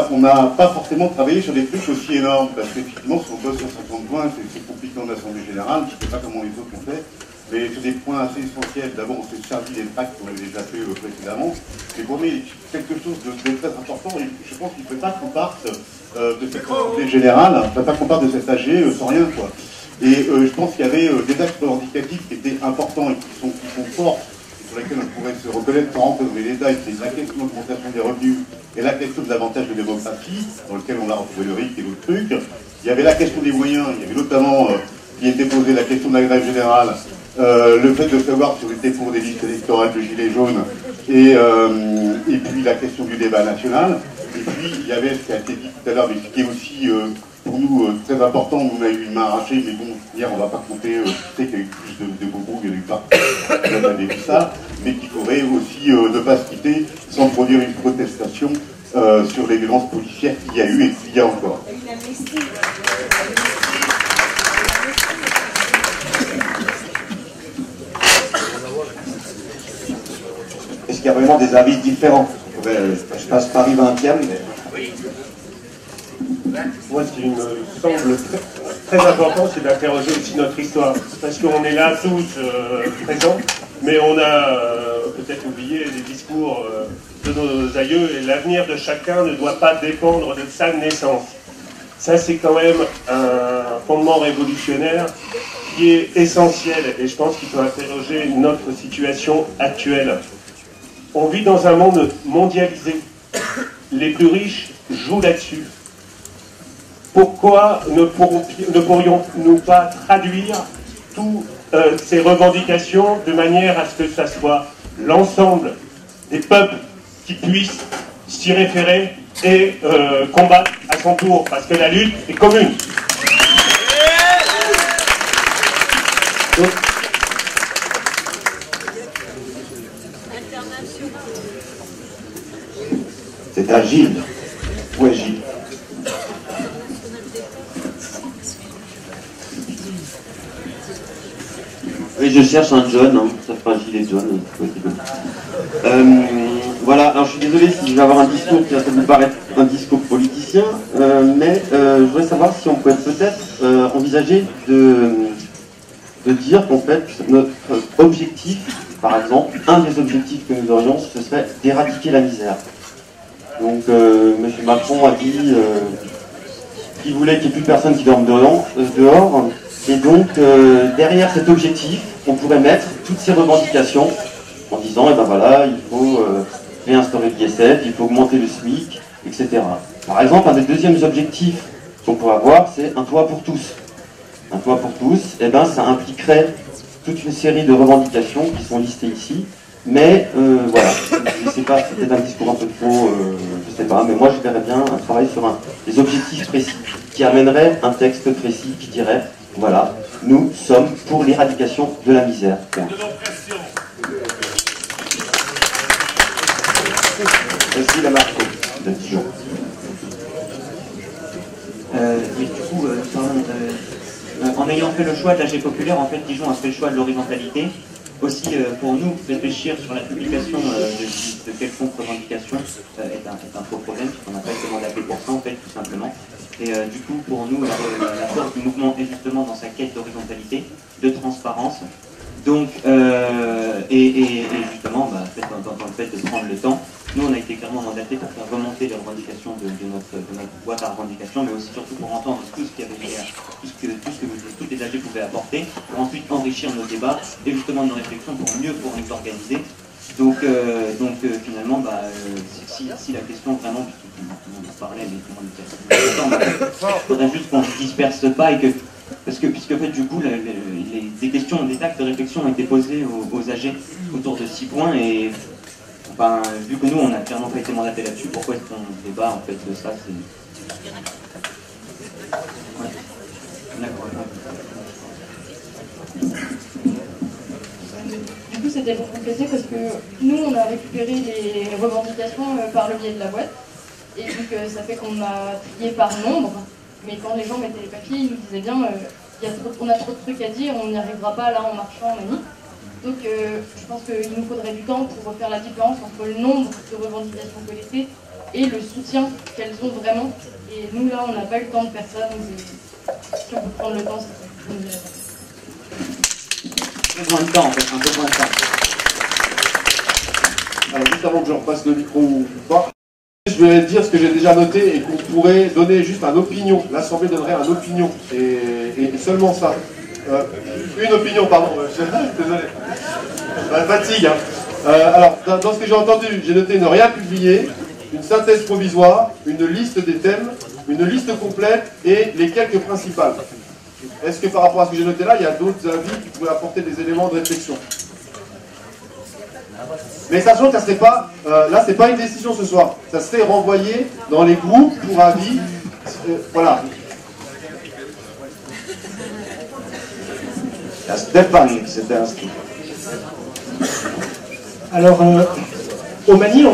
on n'a pas forcément travaillé sur des trucs aussi énormes, parce qu'effectivement, si on bosse sur 50 points, c'est compliqué en assemblée générale, je ne sais pas comment les autres ont fait, mais sur des points assez essentiels. D'abord, on s'est servi des tracts qu'on avait déjà fait précédemment, mais pour nous, quelque chose de très important, et je pense qu'il ne faut pas qu'on parte de cette assemblée générale, il ne faut pas qu'on parte de cette AG sans rien, quoi. Et je pense qu'il y avait des actes revendicatifs qui étaient importants et qui sont forts, sur lesquelles on pourrait se reconnaître sans rentrer dans les détails, c'est la question de l'augmentation des revenus et la question de l'avantage de démocratie, dans lequel on a retrouvé le RIC et d'autres trucs. Il y avait la question des moyens, il y avait notamment, qui était posée la question de la grève générale, le fait de savoir si on était pour des listes électorales de gilets jaunes, et puis la question du débat national. Et puis il y avait ce qui a été dit tout à l'heure, mais ce qui est aussi pour nous très important. On a eu une main arrachée, mais bon, hier on ne va pas compter, je sais qu'il y a eu plus de bobos, il y en a eu pas, on avait vu ça, mais qu'il faudrait aussi ne pas se quitter sans produire une protestation sur les violences policières qu'il y a eu et qu'il y a encore. Est-ce qu'il y a vraiment des avis différents? Je passe Paris 20e, mais... Moi, ce qui me semble très important, c'est d'interroger aussi notre histoire. Parce qu'on est là tous présents, mais on a peut-être oublié les discours de nos aïeux, et l'avenir de chacun ne doit pas dépendre de sa naissance. Ça, c'est quand même un fondement révolutionnaire qui est essentiel, et je pense qu'il faut interroger notre situation actuelle. On vit dans un monde mondialisé. Les plus riches jouent là-dessus. Pourquoi ne pourrions-nous pas traduire toutes ces revendications de manière à ce que ça soit l'ensemble des peuples qui puissent s'y référer et combattre à son tour, parce que la lutte est commune. C'est à Gilles. Où est Gilles? Oui, je cherche un John, hein. Ça fera Gilles et John, c'est possible. Voilà, alors je suis désolé si je vais avoir un discours qui va vous paraître un discours politicien, mais je voudrais savoir si on pourrait peut-être envisager de dire qu'en fait, notre objectif, par exemple, un des objectifs que nous aurions, ce serait d'éradiquer la misère. Donc, M. Macron a dit qu'il voulait qu'il n'y ait plus personne qui dorme dehors. Et donc, derrière cet objectif, on pourrait mettre toutes ces revendications en disant, eh ben voilà, il faut réinstaurer l'ISF, il faut augmenter le SMIC, etc. Par exemple, un des deuxièmes objectifs qu'on pourrait avoir, c'est un toit pour tous. Un toit pour tous, eh ben, ça impliquerait toute une série de revendications qui sont listées ici. Mais voilà, je sais pas, c'est peut-être un discours un peu trop, je sais pas, mais moi je verrais bien un travail sur des objectifs précis, qui amènerait un texte précis qui dirait, voilà, nous sommes pour l'éradication de la misère. Merci la marque de Dijon. Oui, du coup, en ayant fait le choix de l'AG populaire, en fait, Dijon a fait le choix de l'horizontalité. Aussi, pour nous, réfléchir sur la publication de quelconque revendication est un faux problème, puisqu'on n'a pas été mandaté pour ça, en fait, tout simplement. Et du coup, pour nous, la force du mouvement est justement dans sa quête d'horizontalité, de transparence. Donc, et justement, dans le fait de prendre le temps, nous, on a été clairement mandatés pour faire remonter les revendications de notre boîte à revendications, mais aussi surtout pour entendre tout ce qu'il y avait derrière, toutes les AG pouvaient apporter, pour ensuite enrichir nos débats et justement nos réflexions pour mieux pouvoir nous organiser. Donc finalement, si la question vraiment, puisque tout le monde en parlait, mais tout le monde était il faudrait juste qu'on ne se disperse pas et que, puisque en fait, du coup, des questions, des actes de réflexion ont été posés aux AG autour de 6 points et enfin, vu que nous, on n'a clairement pas été mandaté là-dessus, pourquoi est-ce qu'on débat en fait de ça? Ouais. D'accord. Du coup, c'était pour compléter parce que nous, on a récupéré les revendications par le biais de la boîte. Et donc, ça fait qu'on a trié par nombre. Mais quand les gens mettaient les papiers, ils nous disaient bien on a trop de trucs à dire, on n'y arrivera pas là en marchant, Mani. Donc, je pense qu'il nous faudrait du temps pour faire la différence entre le nombre de revendications collectées et le soutien qu'elles ont vraiment. Et nous, là, on n'a pas eu le temps de faire ça. Donc, si on peut prendre le temps, ça nous irait. Un peu moins de temps, en fait, un peu moins de temps. Alors, juste avant que je repasse le micro ou pas, je vais dire ce que j'ai déjà noté et qu'on pourrait donner juste une opinion. L'Assemblée donnerait une opinion. Et seulement ça. Une opinion, pardon. Désolé. La fatigue, hein. Alors, dans ce que j'ai entendu, j'ai noté ne rien publier, une synthèse provisoire, une liste des thèmes, une liste complète et les quelques principales. Est-ce que par rapport à ce que j'ai noté là, il y a d'autres avis qui pourraient apporter des éléments de réflexion? Mais sachant que ça serait pas, là c'est pas une décision ce soir, ça serait renvoyé dans les groupes pour avis, voilà. Il y a Stéphane qui s'était inscrit. Alors, au Mani,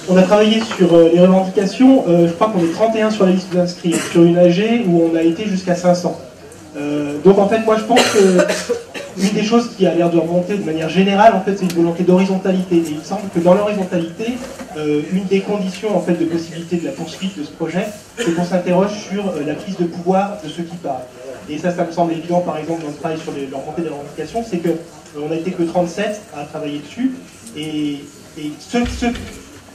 on a travaillé sur les revendications, je crois qu'on est 31 sur la liste d'inscrits, sur une AG où on a été jusqu'à 500. Donc en fait, moi je pense que une des choses qui a l'air de remonter de manière générale, en fait, c'est une volonté d'horizontalité. Et il semble que dans l'horizontalité, une des conditions en fait de possibilité de la poursuite de ce projet, c'est qu'on s'interroge sur la prise de pouvoir de ceux qui parlent. Et ça me semble évident, par exemple, dans le travail sur la remontée des revendications, c'est que on n'a été que 37 à travailler dessus, et ceux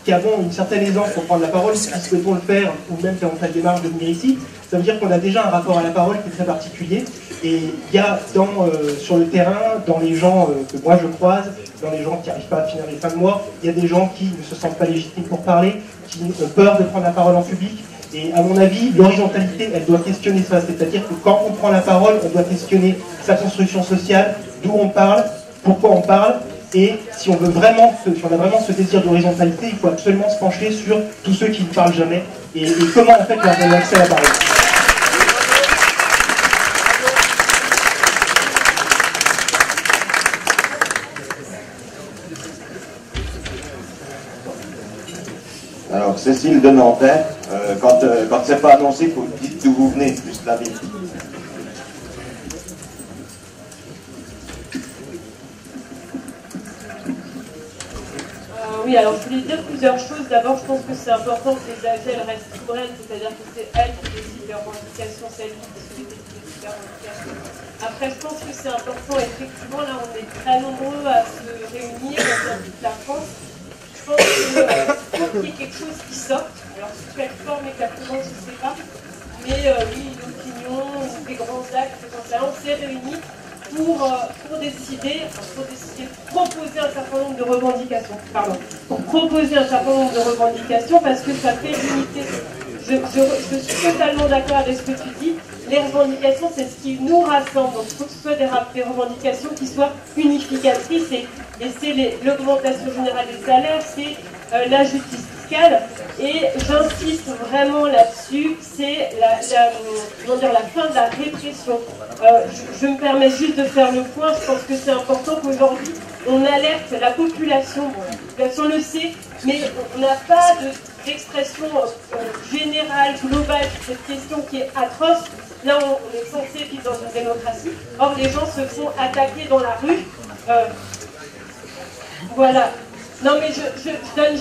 qui avons une certaine aisance pour prendre la parole, qui souhaitons le faire, ou même qui avons fait la démarche de venir ici, ça veut dire qu'on a déjà un rapport à la parole qui est très particulier. Et il y a sur le terrain, dans les gens que moi je croise, dans les gens qui n'arrivent pas à finir les fins de mois, il y a des gens qui ne se sentent pas légitimes pour parler, qui ont peur de prendre la parole en public. Et à mon avis, l'horizontalité, elle doit questionner ça. C'est-à-dire que quand on prend la parole, on doit questionner sa construction sociale, d'où on parle, pourquoi on parle. Et si on veut vraiment, si on a vraiment ce désir d'horizontalité, il faut absolument se pencher sur tous ceux qui ne parlent jamais et comment en fait leur donner accès à la parole. Alors, Cécile de Nanterre, quand c'est pas annoncé, il faut dire d'où vous venez, plus la ville. Oui, alors je voulais dire plusieurs choses. D'abord, je pense que c'est important que les AG restent souveraines, c'est-à-dire que c'est elles qui décident leurs revendications, c'est elles qui décident leurs revendications. Après, je pense que c'est important, effectivement, là, on est très nombreux à se réunir dans toute la France. Je pense qu'il y ait quelque chose qui sorte. Alors, sous quelle forme exactement, je ne sais pas. Mais oui, une opinion, des grands actes, on s'est réunis pour décider, proposer un certain nombre de revendications. Pardon. Pour proposer un certain nombre de revendications parce que ça fait l'unité. Je suis totalement d'accord avec ce que tu dis. Les revendications, c'est ce qui nous rassemble. Donc, il faut que ce soit des revendications qui soient unificatrices. Et c'est l'augmentation générale des salaires, c'est la justice fiscale. Et j'insiste vraiment là-dessus, c'est la fin de la répression. Je me permets juste de faire le point. Je pense que c'est important qu'aujourd'hui, on alerte la population. Bon, la population le sait, mais on n'a pas d'expression générale, globale sur cette question qui est atroce. Là, on est censé vivre dans une démocratie. Or, les gens se font attaquer dans la rue. Voilà. Non, mais je donne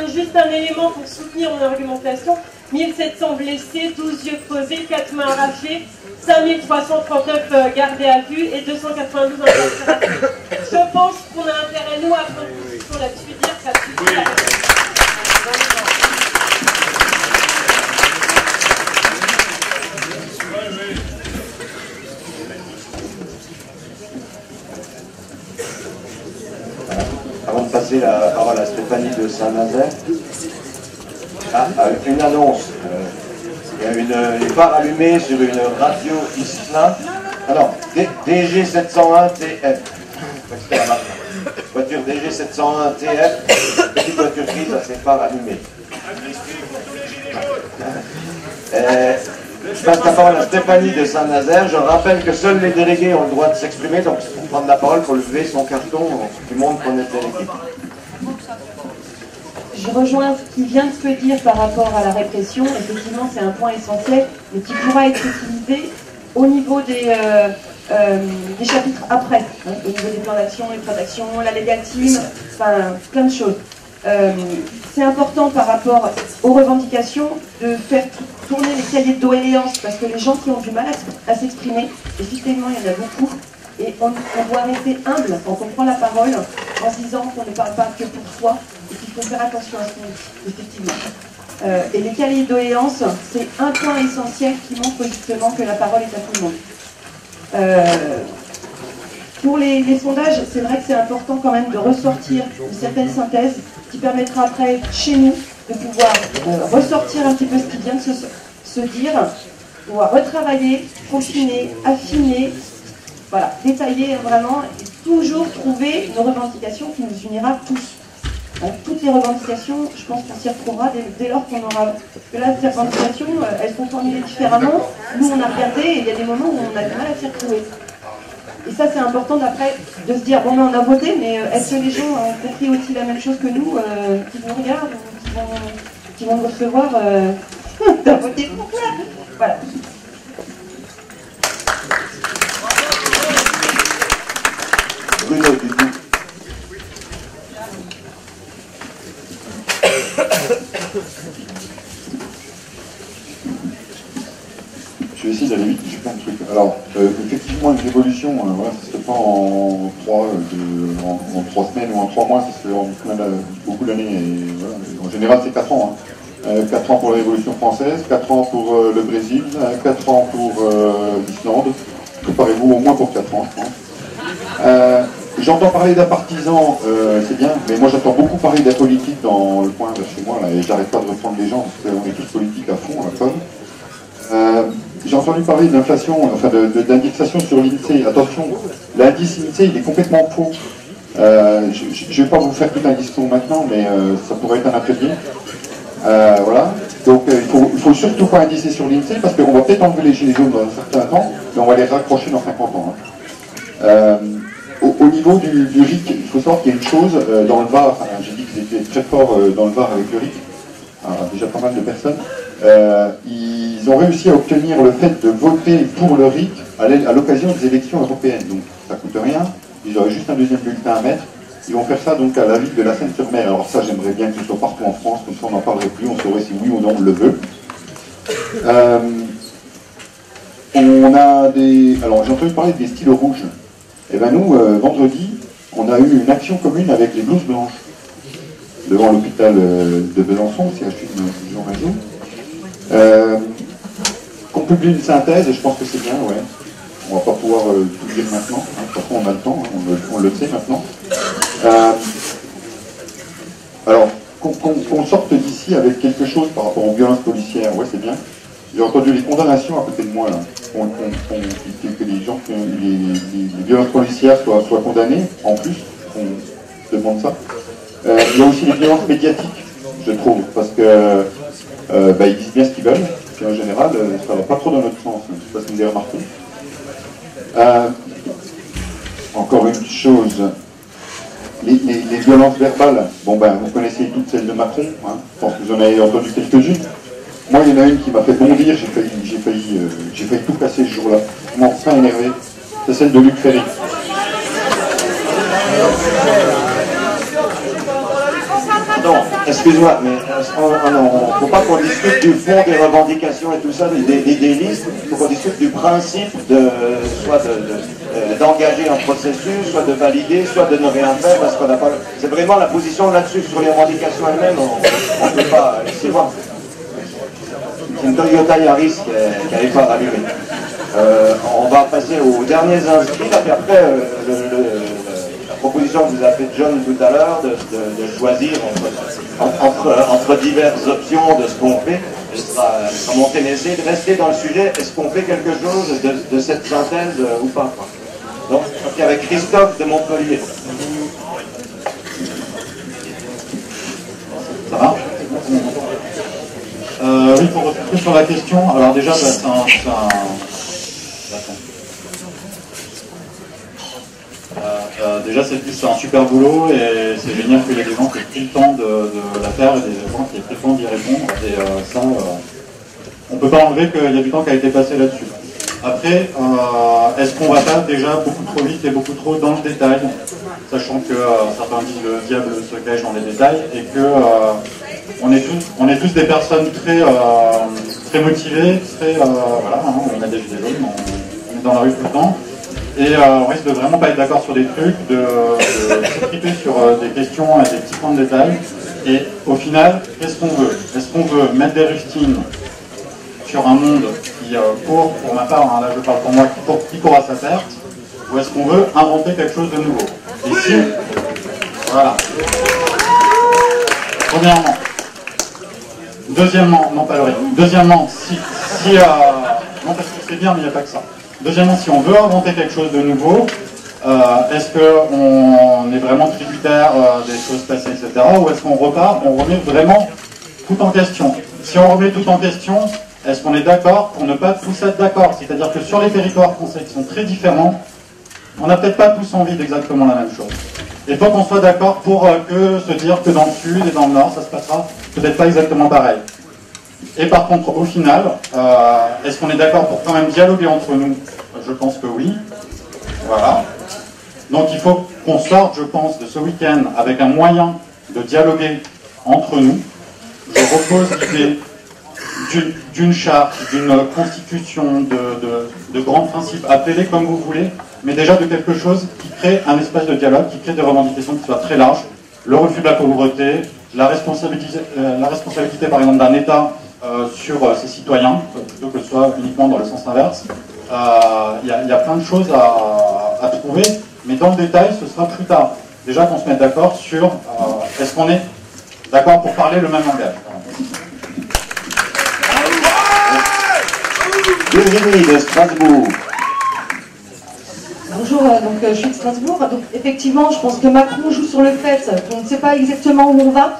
juste un élément pour soutenir mon argumentation. 1700 blessés, 12 yeux creusés, 4 mains arrachées, 5339 gardés à vue et 292 incarcérations. Je pense qu'on a intérêt, nous, à prendre une position là-dessus, dire que ça suffit. Avant de passer la parole à Stéphanie de Saint-Nazaire, une annonce. Il y a les phares allumés sur une radio Isna. Alors, DG 701 TF. Voiture DG 701 TF, petite voiture grise à ses phares allumés. Je passe la parole à Stéphanie de Saint-Nazaire. Je rappelle que seuls les délégués ont le droit de s'exprimer, donc pour prendre la parole, il faut lever son carton qui montre qu'on est délégué. Je rejoins ce qui vient de se dire par rapport à la répression. Effectivement, c'est un point essentiel, mais qui pourra être utilisé au niveau des chapitres après, hein, au niveau des plans d'action, les plans d'action, la légale team, enfin, plein de choses. C'est important par rapport aux revendications de faire tourner les cahiers de doléances, parce que les gens qui ont du mal à s'exprimer, effectivement, il y en a beaucoup, et on doit rester humble quand on prend la parole en se disant qu'on ne parle pas que pour soi, et qu'il faut faire attention à ce qu'on dit, effectivement. Et les cahiers de doléances, c'est un point essentiel qui montre justement que la parole est à tout le monde. Pour les sondages, c'est vrai que c'est important quand même de ressortir une certaine synthèse qui permettra après, chez nous, de pouvoir ressortir un petit peu ce qui vient de se dire, pouvoir retravailler, peaufiner, affiner, voilà, détailler vraiment et toujours trouver une revendication qui nous unira tous. Donc, toutes les revendications, je pense qu'on s'y retrouvera dès lors qu'on aura... Parce que là, ces revendications, elles sont formulées différemment. Nous, on a regardé et il y a des moments où on a du mal à s'y retrouver. Et ça, c'est important d'après de se dire, bon, mais on a voté, mais est-ce que les gens ont compris aussi la même chose que nous, qui nous regardent, ou qui vont nous recevoir d'un voter pour quoi? Voilà. Bruno, du coup. Je vais essayer d'aller vite, j'ai plein de trucs. Alors, effectivement, une révolution, voilà, ça se fait pas en 3 semaines ou en 3 mois, ça se fait en beaucoup d'années. Voilà. En général, c'est 4 ans. 4 ans pour la Révolution française, 4 ans pour le Brésil, 4 ans pour l'Islande. Préparez-vous au moins pour 4 ans, je pense. J'entends parler d'un partisan, c'est bien, mais moi j'entends beaucoup parler de la politique dans le coin de chez moi, là, et j'arrête pas de reprendre les gens, parce qu'on est tous politiques à fond, à la com. J'ai entendu parler d'inflation, enfin d'indexation sur l'INSEE. Attention, l'indice INSEE, il est complètement faux. Je ne vais pas vous faire tout un discours maintenant, mais ça pourrait être un atelier. Voilà. Donc il faut surtout pas indicer sur l'INSEE, parce qu'on va peut-être enlever les gilets jaunes dans un certain temps, mais on va les raccrocher dans 50 ans. Au niveau du RIC, il faut savoir qu'il y a une chose, dans le Var, j'ai dit qu'ils étaient très forts dans le Var avec le RIC, déjà pas mal de personnes, ils ont réussi à obtenir le fait de voter pour le RIC à l'occasion des élections européennes. Donc ça coûte rien, ils auraient juste un deuxième bulletin à mettre. Ils vont faire ça donc à la ville de la Seine-sur-Mer. Alors ça, j'aimerais bien que ce soit partout en France, comme ça on n'en parlerait plus, on saurait si oui ou non on le veut. On a des... Alors j'ai entendu parler des stylos rouges. Et bien nous, vendredi, on a eu une action commune avec les blouses blanches devant l'hôpital de Besançon, c'est acheté une Jean Réseau. Qu'on publie une synthèse, et je pense que c'est bien, ouais. On va pas pouvoir tout dire maintenant, hein. De toute façon on a le temps, hein. On le sait maintenant. Alors, qu'on sorte d'ici avec quelque chose par rapport aux violences policières, ouais c'est bien. J'ai entendu les condamnations à côté de moi là. Que les gens, les violences policières soient condamnées, en plus, on demande ça. Il y a aussi les violences médiatiques, je trouve, parce que ils disent bien ce qu'ils veulent, puis en général, ça va pas trop dans notre sens, je ne sais pas si vous avez remarqué. Encore une chose, les violences verbales, bon ben, vous connaissez toutes celles de Macron, hein, je pense que vous en avez entendu quelques-unes. Moi, il y en a une qui m'a fait bondir, j'ai failli tout casser ce jour-là. Je m'en suis énervé. C'est celle de Luc Ferry. Non, excuse-moi, mais il ne faut pas qu'on discute du fond des revendications et tout ça, des listes. Il faut qu'on discute du principe soit d'engager un processus, soit de valider, soit de ne rien faire, parce qu'on n'a pas... C'est vraiment la position là-dessus, sur les revendications elles-mêmes, on ne peut pas laisser voir. C'est une Toyota Yaris qui n'arrive pas à rallumer. On va passer aux derniers inscrits, puis après la proposition que vous a faite John tout à l'heure de choisir entre diverses options de ce qu'on fait, sera monter, mais essayer de rester dans le sujet. Est-ce qu'on fait quelque chose de cette synthèse ou pas, quoi. Donc, avec Christophe de Montpellier. Ça marche? Oui, pour revenir sur la question, alors déjà, déjà c'est un super boulot et c'est génial qu'il y ait des gens qui aient pris le temps de la faire et des gens qui aient pris le temps d'y répondre. Et ça, on ne peut pas enlever qu'il y a du temps qui a été passé là-dessus. Après, est-ce qu'on va pas déjà beaucoup trop vite et beaucoup trop dans le détail, sachant que certains disent le diable se cache dans les détails et que on est tous des personnes très motivées, voilà, hein, on a des gilets jaunes, on est dans la rue tout le temps, et on risque de vraiment pas être d'accord sur des trucs, de s'équiper sur des questions et des petits points de détail, et au final, qu'est-ce qu'on veut? Est-ce qu'on veut mettre des rustines sur un monde qui court, pour ma part, hein, là je parle pour moi, qui court à sa perte, ou est-ce qu'on veut inventer quelque chose de nouveau? Ici, voilà. Premièrement. Deuxièmement, non pas le rythme. Deuxièmement, non parce que c'est bien, mais il n'y a pas que ça. Deuxièmement, si on veut inventer quelque chose de nouveau, est-ce qu'on est vraiment tributaire des choses passées, etc. Ou est-ce qu'on repart, on remet vraiment tout en question? Si on remet tout en question, est-ce qu'on est d'accord pour ne pas tous être d'accord? C'est-à-dire que sur les territoires français qui sont très différents, on n'a peut-être pas tous envie d'exactement la même chose. Il faut qu'on soit d'accord pour se dire que dans le sud et dans le nord, ça se passera peut-être pas exactement pareil. Et par contre, au final, est-ce qu'on est d'accord pour quand même dialoguer entre nous? Je pense que oui. Voilà. Donc il faut qu'on sorte, je pense, de ce week-end avec un moyen de dialoguer entre nous. Je repose l'idée d'une charte, d'une constitution, de grands principes, appelez-les comme vous voulez, mais déjà de quelque chose qui crée un espace de dialogue, qui crée des revendications qui soient très larges. Le refus de la pauvreté, la responsabilité par exemple d'un État sur ses citoyens, plutôt que ce soit uniquement dans le sens inverse. Il y a plein de choses à trouver, mais dans le détail, ce sera plus tard. Déjà qu'on se mette d'accord sur est-ce qu'on est d'accord pour parler le même langage. Virginie de Strasbourg. Bonjour, donc je suis de Strasbourg. Donc effectivement, je pense que Macron joue sur le fait qu'on ne sait pas exactement où on va,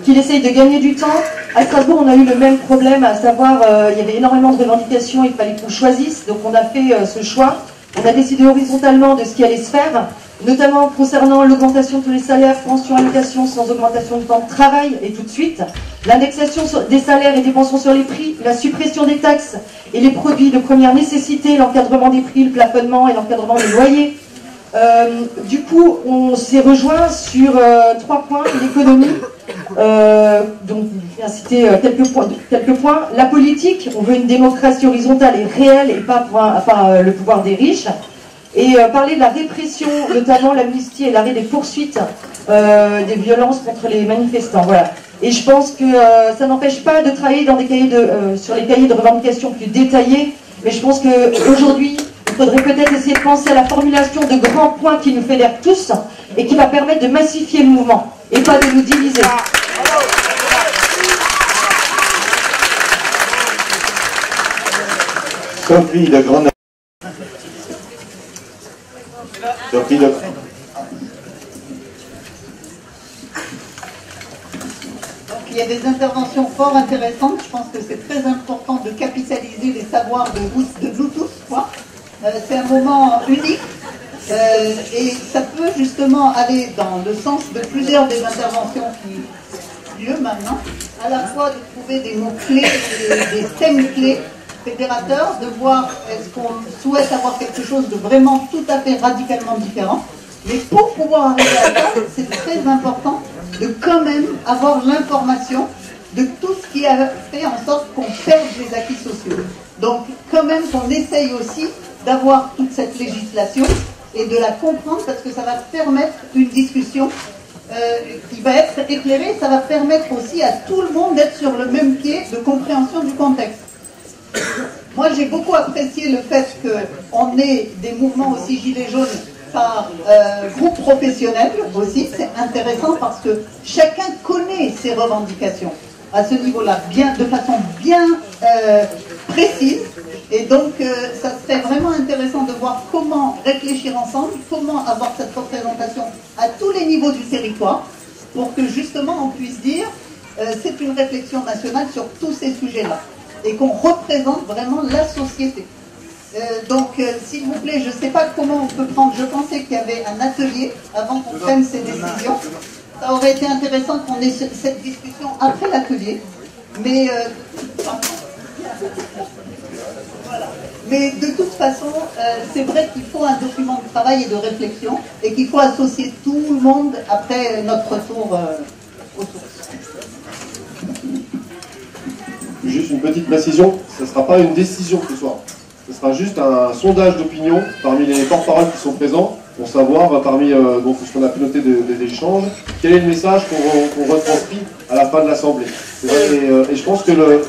qu'il essaye de gagner du temps. À Strasbourg, on a eu le même problème, à savoir, il y avait énormément de revendications, il fallait qu'on choisisse, donc on a fait ce choix. On a décidé horizontalement de ce qui allait se faire, notamment concernant l'augmentation de tous les salaires, pensions, allocations sans augmentation de temps de travail, et tout de suite, l'indexation des salaires et des pensions sur les prix, la suppression des taxes et les produits de première nécessité, l'encadrement des prix, le plafonnement et l'encadrement des loyers. Du coup, on s'est rejoint sur 3 points. L'économie, donc je viens citer quelques points. La politique, on veut une démocratie horizontale et réelle et pas le pouvoir des riches. Et parler de la répression, notamment l'amnistie et l'arrêt des poursuites des violences contre les manifestants. Voilà. Et je pense que ça n'empêche pas de travailler dans des cahiers sur les cahiers de revendications plus détaillés, mais je pense qu'aujourd'hui, il faudrait peut-être essayer de penser à la formulation de grands points qui nous fédèrent tous et qui va permettre de massifier le mouvement et pas de nous diviser. Sophie de Grenoble. Sophie de... Il y a des interventions fort intéressantes. Je pense que c'est très important de capitaliser les savoirs de nous tous. C'est un moment unique et ça peut justement aller dans le sens de plusieurs des interventions qui ont lieu maintenant, à la fois de trouver des mots-clés, des thèmes clés fédérateurs, de voir est-ce qu'on souhaite avoir quelque chose de vraiment tout à fait radicalement différent. Mais pour pouvoir arriver à ça, c'est très important de quand même avoir l'information de tout ce qui a fait en sorte qu'on perde les acquis sociaux. Donc quand même qu'on essaye aussi d'avoir toute cette législation et de la comprendre parce que ça va permettre une discussion qui va être éclairée, ça va permettre aussi à tout le monde d'être sur le même pied de compréhension du contexte. Moi j'ai beaucoup apprécié le fait qu'on ait des mouvements aussi gilets jaunes par groupe professionnel aussi, c'est intéressant parce que chacun connaît ses revendications à ce niveau-là, de façon bien précise, et donc ça serait vraiment intéressant de voir comment réfléchir ensemble, comment avoir cette représentation à tous les niveaux du territoire, pour que justement on puisse dire c'est une réflexion nationale sur tous ces sujets-là, et qu'on représente vraiment la société. Donc, s'il vous plaît, je ne sais pas comment on peut prendre, je pensais qu'il y avait un atelier avant qu'on prenne ces décisions. Ça aurait été intéressant qu'on ait cette discussion après l'atelier, mais, voilà. Mais de toute façon, c'est vrai qu'il faut un document de travail et de réflexion, et qu'il faut associer tout le monde après notre retour aux sources. Juste une petite précision, ce ne sera pas une décision ce soir. Ce sera juste un sondage d'opinion parmi les porte-paroles qui sont présents pour savoir, parmi donc, ce qu'on a pu noter des échanges, quel est le message qu'on retranscrit à la fin de l'Assemblée. Et je pense que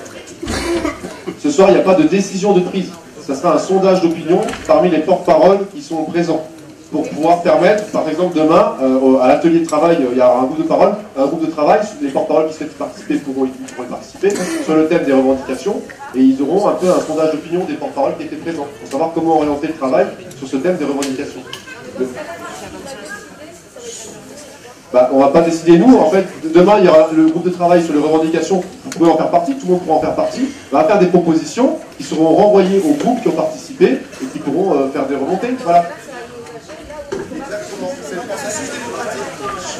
ce soir, il n'y a pas de décision de prise. ça sera un sondage d'opinion parmi les porte-paroles qui sont présents, pour pouvoir permettre, par exemple, demain, à l'atelier de travail, il y aura un groupe de travail, les porte-paroles qui souhaitent participer pourront y participer, sur le thème des revendications, et ils auront un peu un sondage d'opinion des porte-paroles qui étaient présents, pour savoir comment orienter le travail sur ce thème des revendications. Bah, on va pas décider nous, en fait, demain il y aura le groupe de travail sur les revendications, vous pouvez en faire partie, tout le monde pourra en faire partie, on va faire des propositions qui seront renvoyées aux groupes qui ont participé et qui pourront faire des remontées, voilà.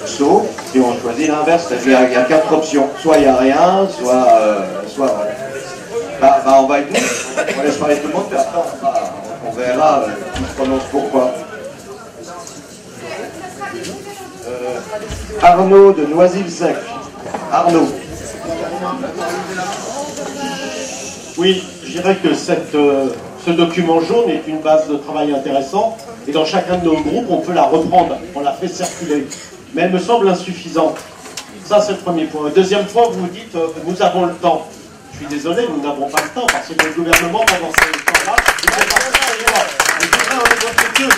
Sauf si on choisit l'inverse, c'est-à-dire qu'il y a 4 options, soit il n'y a rien, soit on va être nul, on laisse parler tout le monde, puis après on verra qui se prononce pourquoi. Arnaud de Noisy-le-Sec. Arnaud. Oui, je dirais que ce document jaune est une base de travail intéressante et dans chacun de nos groupes, on peut la reprendre, on la fait circuler. Mais elle me semble insuffisante. Ça, c'est le premier point. Deuxième point, vous dites nous avons le temps. Je suis désolé, nous n'avons pas le temps parce que le gouvernement, pendant ce temps-là, ne fait pas ça les lois. Et je voudrais en évoquer deux.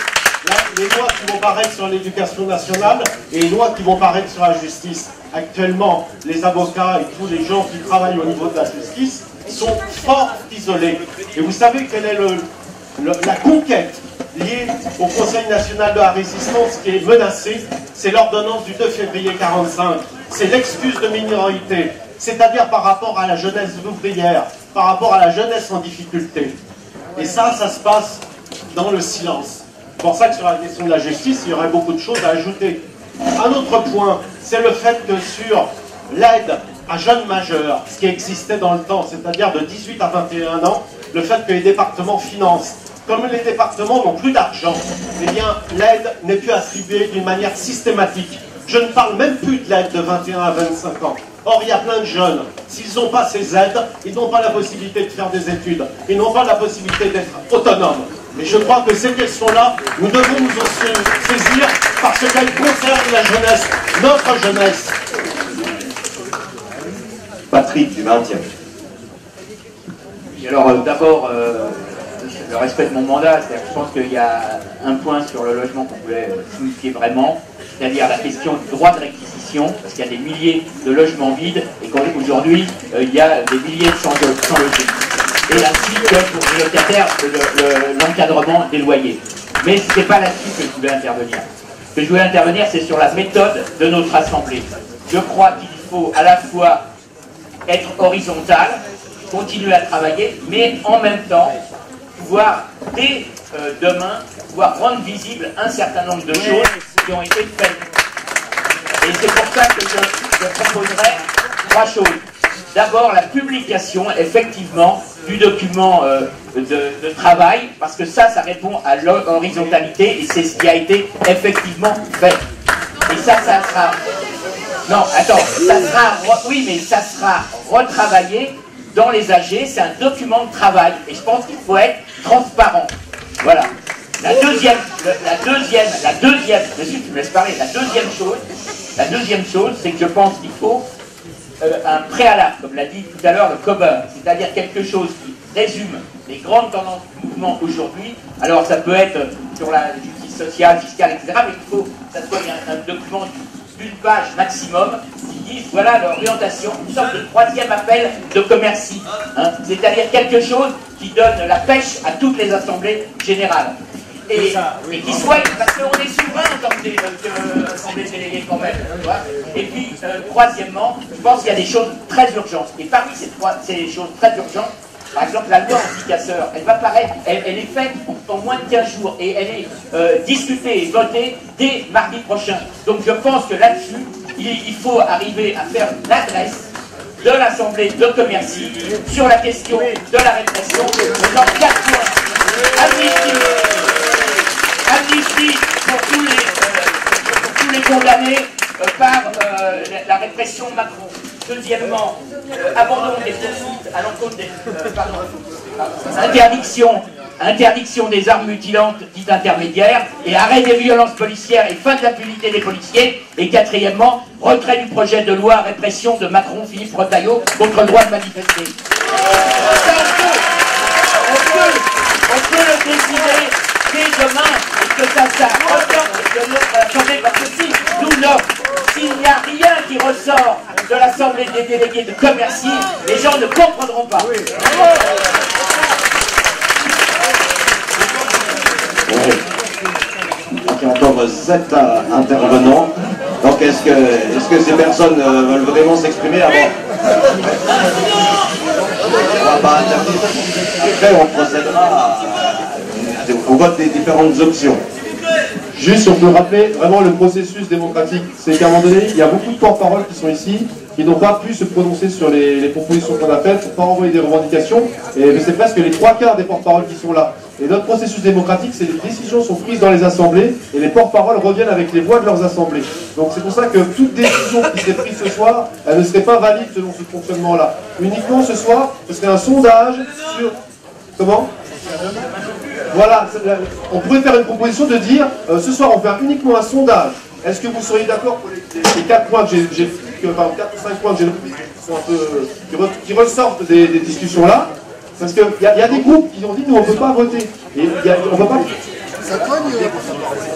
Les lois qui vont paraître sur l'éducation nationale et les lois qui vont paraître sur la justice. Actuellement, les avocats et tous les gens qui travaillent au niveau de la justice sont fort isolés. Et vous savez quelle est la conquête liée au Conseil national de la résistance qui est menacée? C'est l'ordonnance du 2 février 1945. C'est l'excuse de minorité, c'est-à-dire par rapport à la jeunesse ouvrière, par rapport à la jeunesse en difficulté. Et ça se passe dans le silence. C'est pour ça que sur la question de la justice, il y aurait beaucoup de choses à ajouter. Un autre point, c'est le fait que sur l'aide à jeunes majeurs, ce qui existait dans le temps, c'est-à-dire de 18 à 21 ans, le fait que les départements financent. Comme les départements n'ont plus d'argent, eh bien l'aide n'est plus attribuée d'une manière systématique. Je ne parle même plus de l'aide de 21 à 25 ans. Or, il y a plein de jeunes, s'ils n'ont pas ces aides, ils n'ont pas la possibilité de faire des études, ils n'ont pas la possibilité d'être autonomes. Et je crois que ces questions-là, nous devons nous en saisir parce qu'elles concernent la jeunesse, notre jeunesse. Patrick du 20e. Alors d'abord, le respect de mon mandat, c'est-à-dire que je pense qu'il y a un point sur le logement qu'on voulait signifier vraiment, c'est-à-dire la question du droit de réquisition, parce qu'il y a des milliers de logements vides et qu'aujourd'hui, il y a des milliers de sans logés. Et ainsi que pour les locataires, l'encadrement des loyers. Mais ce n'est pas là-dessus que je voulais intervenir. Ce que je voulais intervenir, c'est sur la méthode de notre Assemblée. Je crois qu'il faut à la fois être horizontal, continuer à travailler, mais en même temps, pouvoir, dès demain, pouvoir rendre visible un certain nombre de choses qui ont été faites. Et c'est pour ça que je proposerai 3 choses. D'abord, la publication, effectivement, du document de travail, parce que ça répond à l'horizontalité, et c'est ce qui a été effectivement fait. Et ça sera... Non, attends, oui, mais ça sera retravaillé dans les AG, c'est un document de travail, et je pense qu'il faut être transparent. Voilà. La deuxième, monsieur, tu me laisses parler, la deuxième chose, c'est que je pense qu'il faut un préalable, comme l'a dit tout à l'heure le COBER, c'est-à-dire quelque chose qui résume les grandes tendances du mouvement aujourd'hui. Alors ça peut être sur la justice sociale, fiscale, etc., mais il faut que ça soit un document d'une page maximum qui dise voilà l'orientation, une sorte de 3e appel de Commercy, hein, c'est-à-dire quelque chose qui donne la pêche à toutes les assemblées générales. Et qui soit, parce qu'on est souverain en tant qu'assemblée déléguée quand même. Et puis, troisièmement, je pense qu'il y a des choses très urgentes. Et parmi ces choses très urgentes, par exemple, la loi anti-casseurs, elle va paraître, elle est faite en moins de 15 jours et elle est discutée et votée dès mardi prochain. Donc je pense que là-dessus, il faut arriver à faire une adresse de l'Assemblée de Commercy sur la question de la répression dans 4 points. Amnistie pour tous les condamnés par la répression Macron. Deuxièmement, abandon des poursuites à l'encontre des... interdiction des armes mutilantes dites intermédiaires et arrêt des violences policières et fin de l'impunité des policiers. Et quatrièmement, retrait du projet de loi répression de Macron, Philippe Retailleau contre le droit de manifester. le décider dès demain et que ça ressorte de notre assemblée. Parce que si s'il n'y a rien qui ressort de l'assemblée des délégués de Commercy, les gens ne comprendront pas. Oui. Donc, il y a encore 7 intervenants. Donc est-ce que ces personnes veulent vraiment s'exprimer avant? On va pas interdire. Après on procédera au vote des différentes options. Juste, on peut rappeler vraiment le processus démocratique. C'est qu'à un moment donné, il y a beaucoup de porte-parole qui sont ici, qui n'ont pas pu se prononcer sur les propositions qu'on a faites pour pas envoyer des revendications. Et c'est presque les 3/4 des porte-paroles qui sont là. Et notre processus démocratique, c'est que les décisions sont prises dans les assemblées et les porte-paroles reviennent avec les voix de leurs assemblées. Donc c'est pour ça que toute décision qui serait prise ce soir, elle ne serait pas valide selon ce fonctionnement-là. Uniquement ce soir, ce serait un sondage sur... Comment ? Voilà, on pourrait faire une proposition de dire, ce soir on fait uniquement un sondage. Est-ce que vous seriez d'accord pour les 4 points que j'ai, enfin 4 ou 5 points que j'ai qui sont un peu, qui ressortent des discussions là? Parce qu'il y a des groupes qui ont dit nous on ne peut pas voter. Et on peut pas.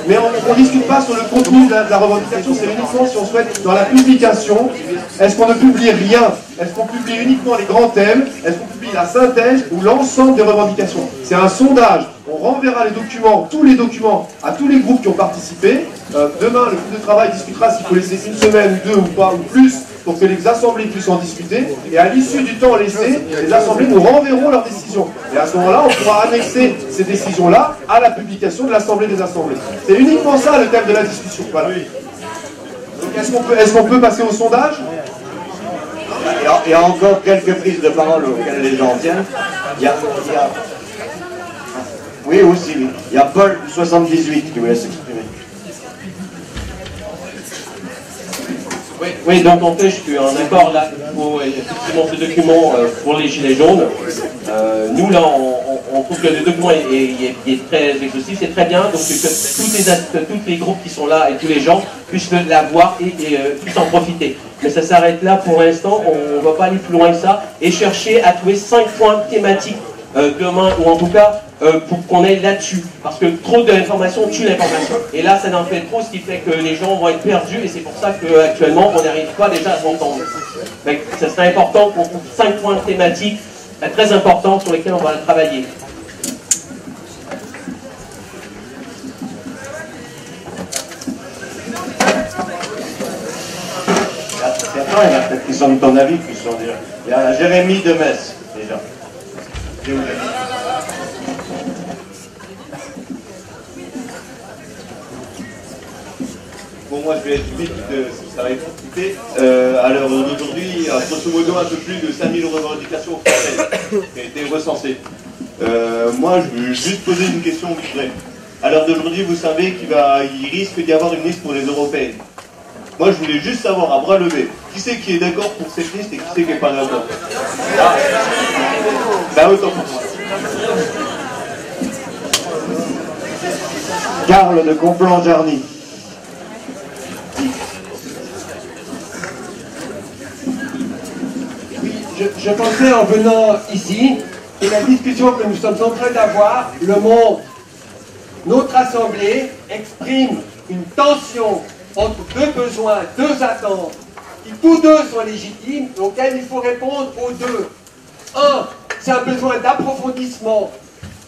Mais on ne discute pas sur le contenu de la revendication, c'est uniquement si on souhaite dans la publication. Est-ce qu'on ne publie rien? Est-ce qu'on publie uniquement les grands thèmes? Est-ce qu'on publie la synthèse ou l'ensemble des revendications? C'est un sondage. On renverra les documents, tous les documents, à tous les groupes qui ont participé. Demain, le groupe de travail discutera s'il faut laisser une semaine, 2 ou pas, ou plus, pour que les assemblées puissent en discuter. Et à l'issue du temps laissé, les assemblées nous renverront leurs décisions. Et à ce moment-là, on pourra annexer ces décisions-là à la publication de l'Assemblée des assemblées. C'est uniquement ça le thème de la discussion. Voilà. Donc est-ce qu'on peut passer au sondage? Il y a encore quelques prises de parole auxquelles les gens tiennent. Oui, aussi, oui. Il y a Paul 78 qui voulait s'exprimer. Oui, donc en fait, je suis en accord là pour effectivement ce document pour les Gilets jaunes. Nous, là, on trouve que le document est très exhaustif, c'est très bien, donc que tous les groupes qui sont là et tous les gens puissent l'avoir et puissent en profiter. Mais ça s'arrête là pour l'instant, on ne va pas aller plus loin que ça et chercher à trouver 5 points thématiques demain, ou en tout cas pour qu'on aille là-dessus, parce que trop d'informations tue l'information, et là ça en fait trop, ce qui fait que les gens vont être perdus, et c'est pour ça qu'actuellement on n'arrive pas déjà à s'entendre. Ça serait important qu'on trouve 5 points thématiques très importants sur lesquels on va travailler. Il y en a peut-être qui sont de ton avis, qui sont dire. Il y a Jérémy de Metz, déjà. Bon, moi je vais être vite, ça va être coupé. À l'heure d'aujourd'hui, il y a grosso modo un peu plus de 5000 revendications françaises qui ont été recensées. Moi, je veux juste poser une question vraie. À l'heure d'aujourd'hui, vous savez qu'il risque d'y avoir une liste pour les européennes. Moi, je voulais juste savoir, à bras levés, qui c'est qui est d'accord pour cette liste et qui c'est qui n'est pas d'accord. Ah. Ben, autant pour moi. Carl de Conflans-Jarny. Je pensais en venant ici que la discussion que nous sommes en train d'avoir, le monde, notre assemblée exprime une tension entre deux besoins, deux attentes, qui tous deux sont légitimes, auxquels il faut répondre aux deux. Un, c'est un besoin d'approfondissement,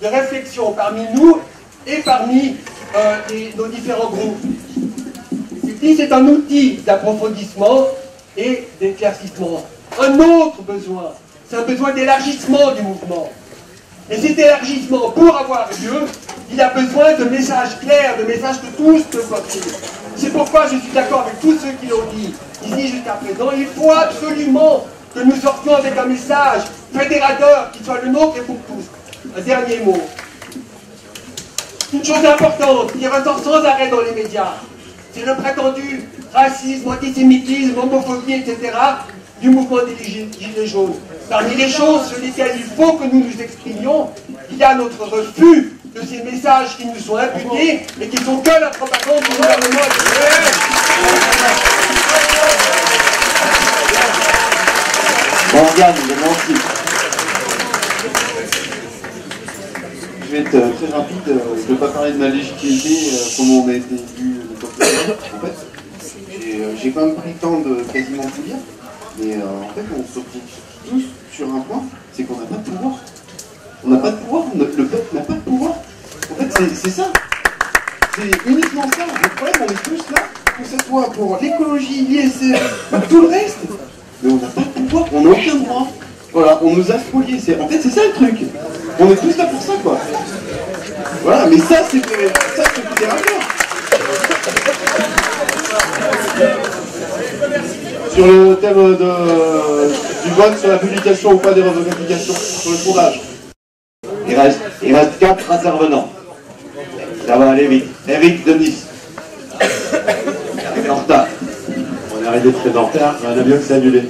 de réflexion parmi nous et parmi nos différents groupes. Ici, c'est un outil d'approfondissement et d'éclaircissement. Un autre besoin, c'est un besoin d'élargissement du mouvement. Et cet élargissement, pour avoir lieu, il a besoin de messages clairs, de messages que tous peuvent porter. C'est pourquoi je suis d'accord avec tous ceux qui l'ont dit ici jusqu'à présent. Il faut absolument que nous sortions avec un message fédérateur qui soit le nôtre et pour tous. Un dernier mot. Une chose importante qui ressort sans arrêt dans les médias, c'est le prétendu racisme, antisémitisme, homophobie, etc. du mouvement des Gilets jaunes. Parmi les choses sur lesquelles il faut que nous nous exprimions, il y a notre refus de ces messages qui nous sont imputés et qui sont que la propagande du gouvernement. Morgane de Nancy. Je vais être très rapide. Je ne vais pas parler de ma légitimité, comment on a été élu. En fait, j'ai quand même pris le temps de quasiment tout dire. Mais en fait, on se retrouve tous sur un point, c'est qu'on n'a pas de pouvoir. On n'a pas de pouvoir, le peuple n'a pas de pouvoir. En fait, c'est ça. C'est uniquement ça. Le problème, on est tous là, que ce soit pour l'écologie, l'ISR, ou tout le reste. Mais on n'a pas de pouvoir, on n'a aucun droit. Voilà, on nous a spoliés. En fait, c'est ça le truc. On est tous là pour ça, quoi. Voilà, mais ça, c'est fédérateur. Sur le thème du vote sur la publication ou pas des revendications, sur le sondage. Il reste 4 intervenants. Ça va aller vite. Eric de Nice. En retard. On est arrivé très en retard, un avion qui s'est annulé.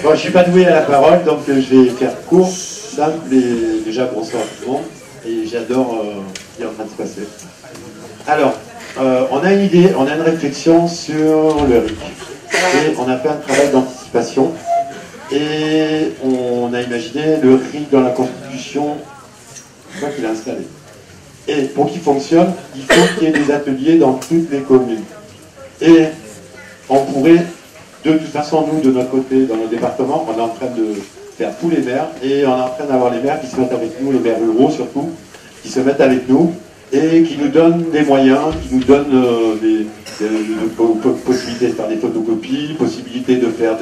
Bon, je ne suis pas doué à la parole, donc je vais faire court, simple et déjà bonsoir à tout le monde. Et j'adore ce qui est en train de se passer. Alors, on a une idée, on a une réflexion sur le RIC. Et on a fait un travail d'anticipation. Et on a imaginé le RIC dans la Constitution, une fois qu'il est installé. Et pour qu'il fonctionne, il faut qu'il y ait des ateliers dans toutes les communes. Et on pourrait, de toute façon, nous, de notre côté, dans nos départements, on est en train de faire tous les maires, et on est en train d'avoir les maires qui se mettent avec nous, les maires ruraux surtout, qui se mettent avec nous, et qui nous donnent des moyens, qui nous donnent des possibilités de faire des photocopies, possibilités de faire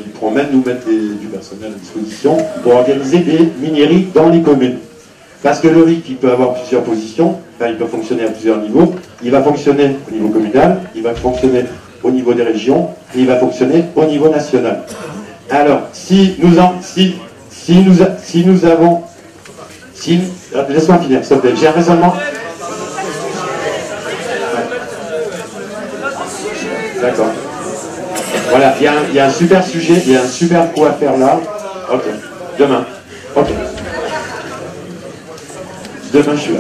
ils pourront même nous mettre du personnel à disposition pour organiser des mini-RIC dans les communes. Parce que le RIC, il peut avoir plusieurs positions, enfin, il peut fonctionner à plusieurs niveaux. Il va fonctionner au niveau communal, il va fonctionner au niveau des régions, et il va fonctionner au niveau national. Alors, laisse-moi finir, s'il te plaît, j'ai un raisonnement. D'accord. Voilà, il y a un super sujet, il y a un super coup à faire là. Ok, demain. Ok. Demain, je suis là.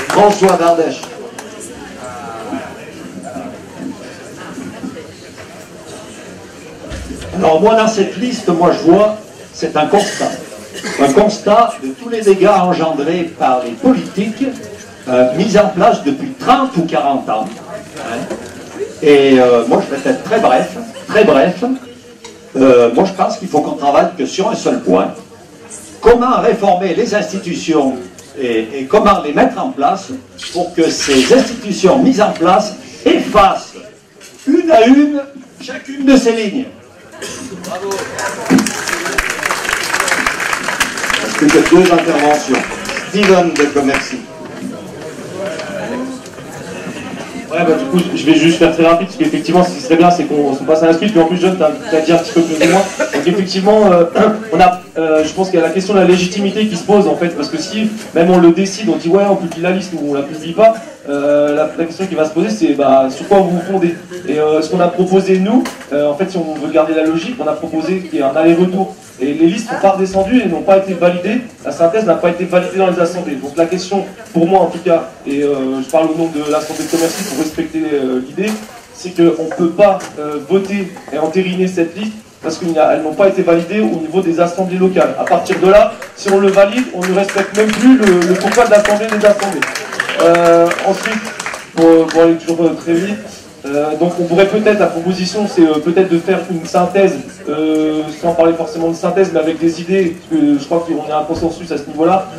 François d'Ardèche. Alors moi, dans cette liste, je vois, c'est un constat. Un constat de tous les dégâts engendrés par les politiques mis en place depuis 30 ou 40 ans. Et moi, je vais être très bref. Moi, je pense qu'il faut qu'on travaille que sur un seul point. Comment réformer les institutions et comment les mettre en place pour que ces institutions mises en place effacent une à une chacune de ces lignes. Bravo. Est-ce que tu as 2 interventions? Steven de Commercy. Ouais, du coup, je vais juste faire très rapide, parce qu'effectivement, ce qui serait bien, c'est qu'on passe à la suite, mais en plus, John, tu as dit un petit peu plus que moi. Donc, effectivement, je pense qu'il y a la question de la légitimité qui se pose, en fait, parce que si, même on le décide, on dit, ouais, on publie la liste ou on la publie pas, la question qui va se poser, c'est sur quoi vous vous fondez. Et ce qu'on a proposé, nous, en fait, si on veut garder la logique, on a proposé qu'il y ait un aller-retour. Et les listes n'ont pas redescendu et n'ont pas été validées. La synthèse n'a pas été validée dans les assemblées. Donc la question, pour moi en tout cas, et je parle au nom de l'Assemblée de commerce pour respecter l'idée, c'est qu'on ne peut pas voter et entériner cette liste parce qu'elles n'ont pas été validées au niveau des assemblées locales. À partir de là, si on le valide, on ne respecte même plus le pourquoi de l'assemblée des assemblées. Ensuite, pour aller toujours très vite, donc on pourrait peut-être, la proposition c'est peut-être de faire une synthèse, sans parler forcément de synthèse, mais avec des idées, parce que je crois qu'on a un consensus à ce niveau-là,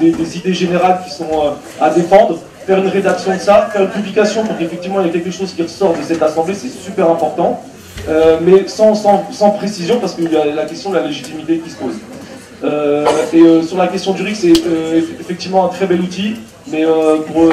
des idées générales qui sont à défendre, faire une rédaction de ça, faire une publication pour qu'effectivement il y ait quelque chose qui ressort de cette assemblée, c'est super important, mais sans précision, parce qu'il y a la question de la légitimité qui se pose. Sur la question du RIC, c'est effectivement un très bel outil, mais pour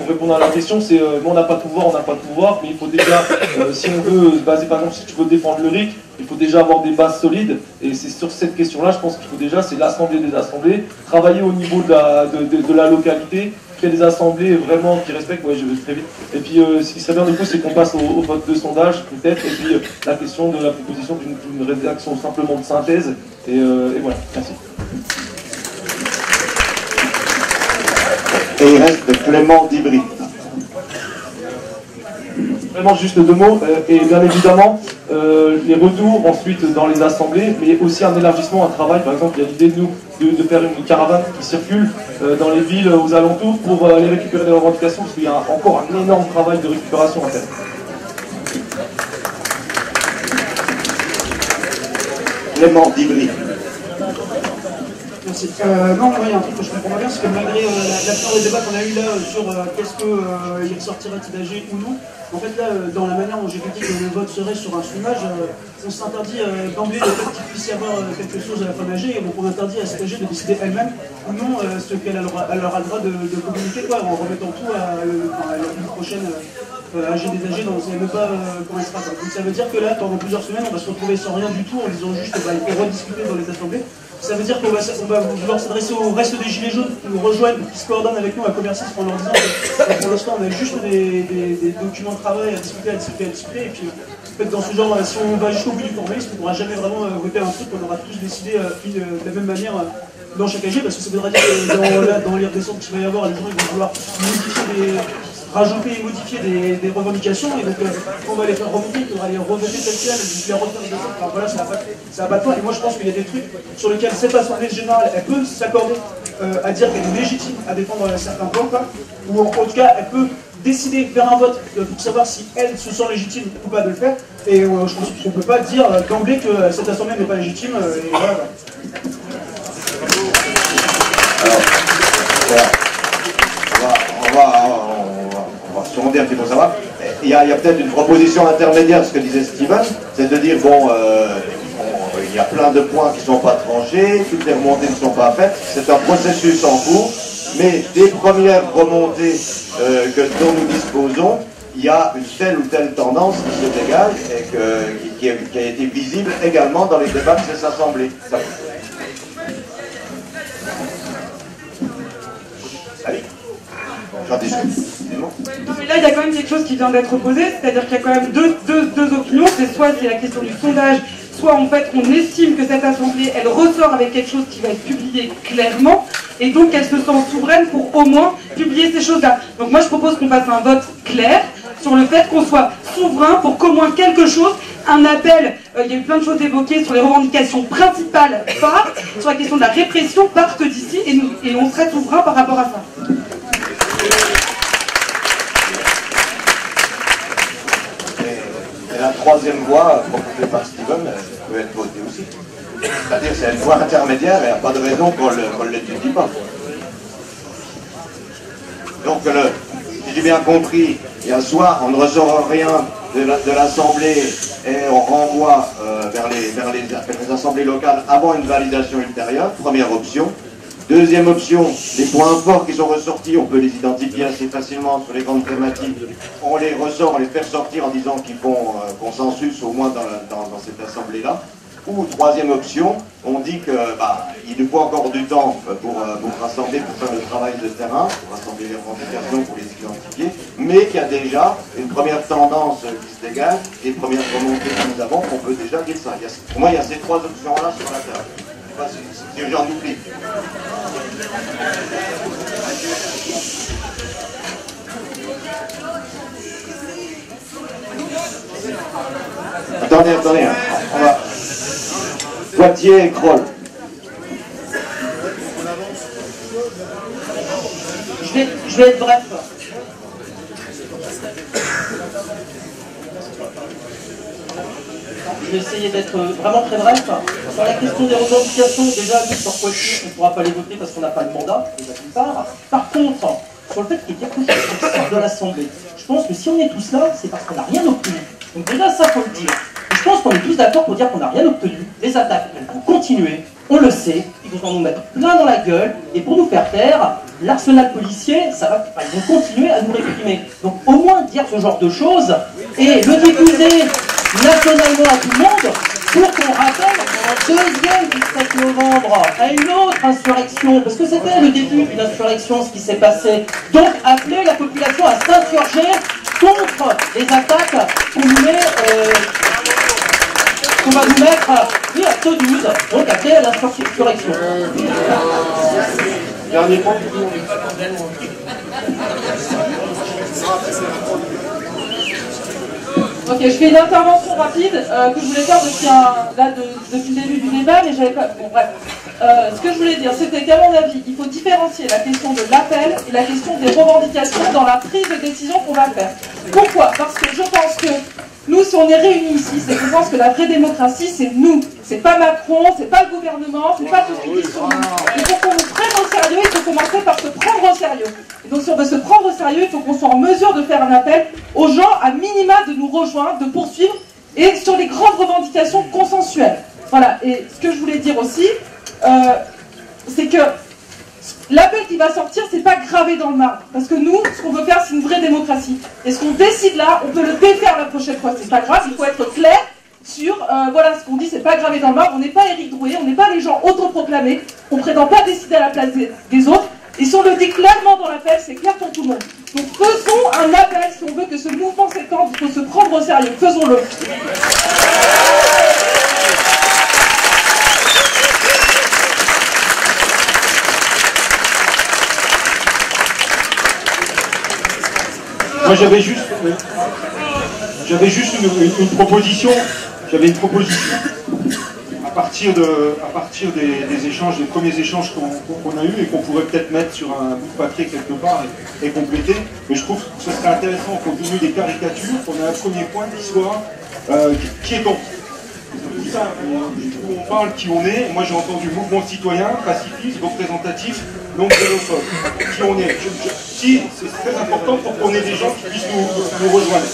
répondre à la question, c'est on n'a pas de pouvoir, mais il faut déjà, si on veut se baser, par exemple, si tu veux défendre le RIC, il faut déjà avoir des bases solides, et c'est sur cette question-là, je pense qu'il faut déjà, c'est l'assemblée des assemblées, travailler au niveau de la localité, créer des assemblées vraiment qui respectent, ouais, je vais très vite, et puis ce qui serait bien du coup, c'est qu'on passe au vote de sondage, peut-être, et puis la question de la proposition d'une rédaction simplement de synthèse, et voilà, merci. Et il reste Clément Dibry. Vraiment juste 2 mots, et bien évidemment les retours ensuite dans les assemblées, mais aussi un élargissement, un travail. Par exemple, il y a l'idée de nous de faire une caravane qui circule dans les villes aux alentours pour aller récupérer les revendications, parce qu'il y a encore un énorme travail de récupération à faire. Clément d'Ivry. Merci. Non, il y a un truc que je comprends pas bien, c'est que malgré la plupart des débats qu'on a eu là sur qu'est-ce qu'il ressortirait d'âgé ou non, en fait là, dans la manière dont j'ai dit que le vote serait sur un sondage, on s'interdit d'emblée le fait qu'il puisse y avoir quelque chose à la femme âgée, et donc on interdit à cette âgée de décider elle-même ou non ce qu'elle aura le droit de communiquer, quoi, en remettant tout à une prochaine âgée des âgés, on ne sait même pas comment elle sera. Donc ça veut dire que là, pendant plusieurs semaines, on va se retrouver sans rien du tout en disant juste il faut rediscuter dans les assemblées. Ça veut dire qu'on va vouloir s'adresser au reste des gilets jaunes qui nous rejoignent, qui se coordonnent avec nous à Commercis en leur disant que pour l'instant on a juste des documents de travail à discuter, et puis en fait, dans ce genre, si on va jusqu'au bout du formalisme, on ne pourra jamais vraiment voter un truc qu'on aura tous décidé de la même manière dans chaque AG, parce que ça voudra dire que dans les redescentes qu'il va y avoir, les gens ils vont vouloir rajouter et modifier des revendications, et donc on va les faire remonter, il faudra les revoter telles quelles, les refaire des autres. Enfin voilà, ça n'a pas de point. Et moi je pense qu'il y a des trucs sur lesquels cette assemblée générale, elle peut s'accorder à dire qu'elle est légitime à défendre certains points, quoi, ou en tout cas elle peut décider, faire un vote pour savoir si elle se sent légitime ou pas de le faire, et je pense qu'on ne peut pas dire d'emblée que cette assemblée n'est pas légitime, et voilà. Alors, on va sonder un petit peu savoir. Il y a peut-être une proposition intermédiaire, ce que disait Steven, c'est de dire, bon, il y a plein de points qui ne sont pas tranchés, toutes les remontées ne sont pas faites, c'est un processus en cours, mais des premières remontées dont nous disposons, il y a une telle ou telle tendance qui se dégage et qui a été visible également dans les débats de ces assemblées. Allez. J'en discute. Mais là, il y a quand même quelque chose qui vient d'être posé, c'est-à-dire qu'il y a quand même deux opinions. Soit c'est la question du sondage, soit en fait on estime que cette assemblée, elle ressort avec quelque chose qui va être publié clairement, et donc elle se sent souveraine pour au moins publier ces choses-là. Donc moi je propose qu'on fasse un vote clair sur le fait qu'on soit souverain pour qu'au moins quelque chose, un appel, il y a eu plein de choses évoquées sur les revendications principales partent, sur la question de la répression partent d'ici, et on serait souverain par rapport à ça. Et la troisième voie proposée par Steven peut être votée aussi. C'est-à-dire que c'est une voie intermédiaire et il n'y a pas de raison qu'on ne l'étudie pas. Donc, si j'ai bien compris, il y a soit on ne ressort rien de l'Assemblée et on renvoie vers les assemblées locales avant une validation ultérieure, première option. Deuxième option, les points forts qui sont ressortis, on peut les identifier assez facilement sur les grandes thématiques. On les ressort, on les fait ressortir en disant qu'ils font consensus au moins dans cette assemblée-là. Ou troisième option, on dit que il nous faut encore du temps pour rassembler, pour faire le travail de terrain, pour rassembler les revendications, pour les identifier, mais qu'il y a déjà une première tendance qui se dégage, des premières remontées que nous avons, qu'on peut déjà dire ça. Pour moi, il y a ces trois options-là sur la table. Je ne sais pas si j'en oublie. Attendez, on va... Poitiers et Kroll. Je vais être bref. Je vais essayer d'être vraiment très bref. Sur la question des revendications, déjà, sur Poitiers, on ne pourra pas les voter parce qu'on n'a pas le mandat, déjà d'une part. Par contre, sur le fait qu'il y ait quelque chose qui sort de l'Assemblée, je pense que si on est tous là, c'est parce qu'on n'a rien obtenu. Donc déjà, ça, faut le dire. Je pense qu'on est tous d'accord pour dire qu'on n'a rien obtenu. Les attaques, elles vont continuer, on le sait, ils vont nous mettre plein dans la gueule, et pour nous faire taire, l'arsenal policier, ils vont continuer à nous réprimer. Donc au moins dire ce genre de choses, et le diffuser nationalement à tout le monde, pour qu'on rappelle en deuxième du 7 novembre à une autre insurrection, parce que c'était le début d'une insurrection, ce qui s'est passé. Donc appeler la population à s'insurger contre les attaques qu'on va nous mettre à Toulouse, donc appeler à l'insurrection. Dernier point. Ok, je fais une intervention rapide que je voulais faire depuis le début du débat, mais j'avais pas... Bon, bref. Ce que je voulais dire, c'était qu'à mon avis, il faut différencier la question de l'appel et la question des revendications dans la prise de décision qu'on va faire. Pourquoi? Parce que je pense que nous, si on est réunis ici, c'est qu'on pense que la vraie démocratie, c'est nous. C'est pas Macron, c'est pas le gouvernement, c'est pas tout ce qui dit sur nous. Il faut qu'on nous prenne au sérieux, il faut commencer par se prendre au sérieux. Et donc, si on veut se prendre au sérieux, il faut qu'on soit en mesure de faire un appel aux gens, à minima, de nous rejoindre, de poursuivre, et sur les grandes revendications consensuelles. Voilà, et ce que je voulais dire aussi, c'est que l'appel qui va sortir, c'est pas gravé dans le marbre. Parce que nous, ce qu'on veut faire, c'est une vraie démocratie. Et ce qu'on décide là, on peut le défaire la prochaine fois. C'est pas grave, il faut être clair sur, voilà, ce qu'on dit, c'est pas gravé dans le marbre. On n'est pas Éric Drouet, on n'est pas les gens autoproclamés. On prétend pas décider à la place des autres. Et si on le dit clairement dans l'appel, c'est clair pour tout le monde. Donc faisons un appel, si on veut que ce mouvement s'étende, il faut se prendre au sérieux. Faisons-le. Moi j'avais juste une proposition. J'avais une proposition à partir des échanges, des premiers échanges qu'on a eus et qu'on pourrait peut-être mettre sur un bout de papier quelque part et compléter. Mais je trouve que ce serait intéressant compte tenu des caricatures qu'on ait un premier point qui soit qui est contre. Tout ça, où on parle qui on est. Moi j'ai entendu mouvement citoyen, pacifiste, représentatif, non xénophobe. Qui on est. C'est très important pour qu'on ait des gens qui puissent nous rejoindre.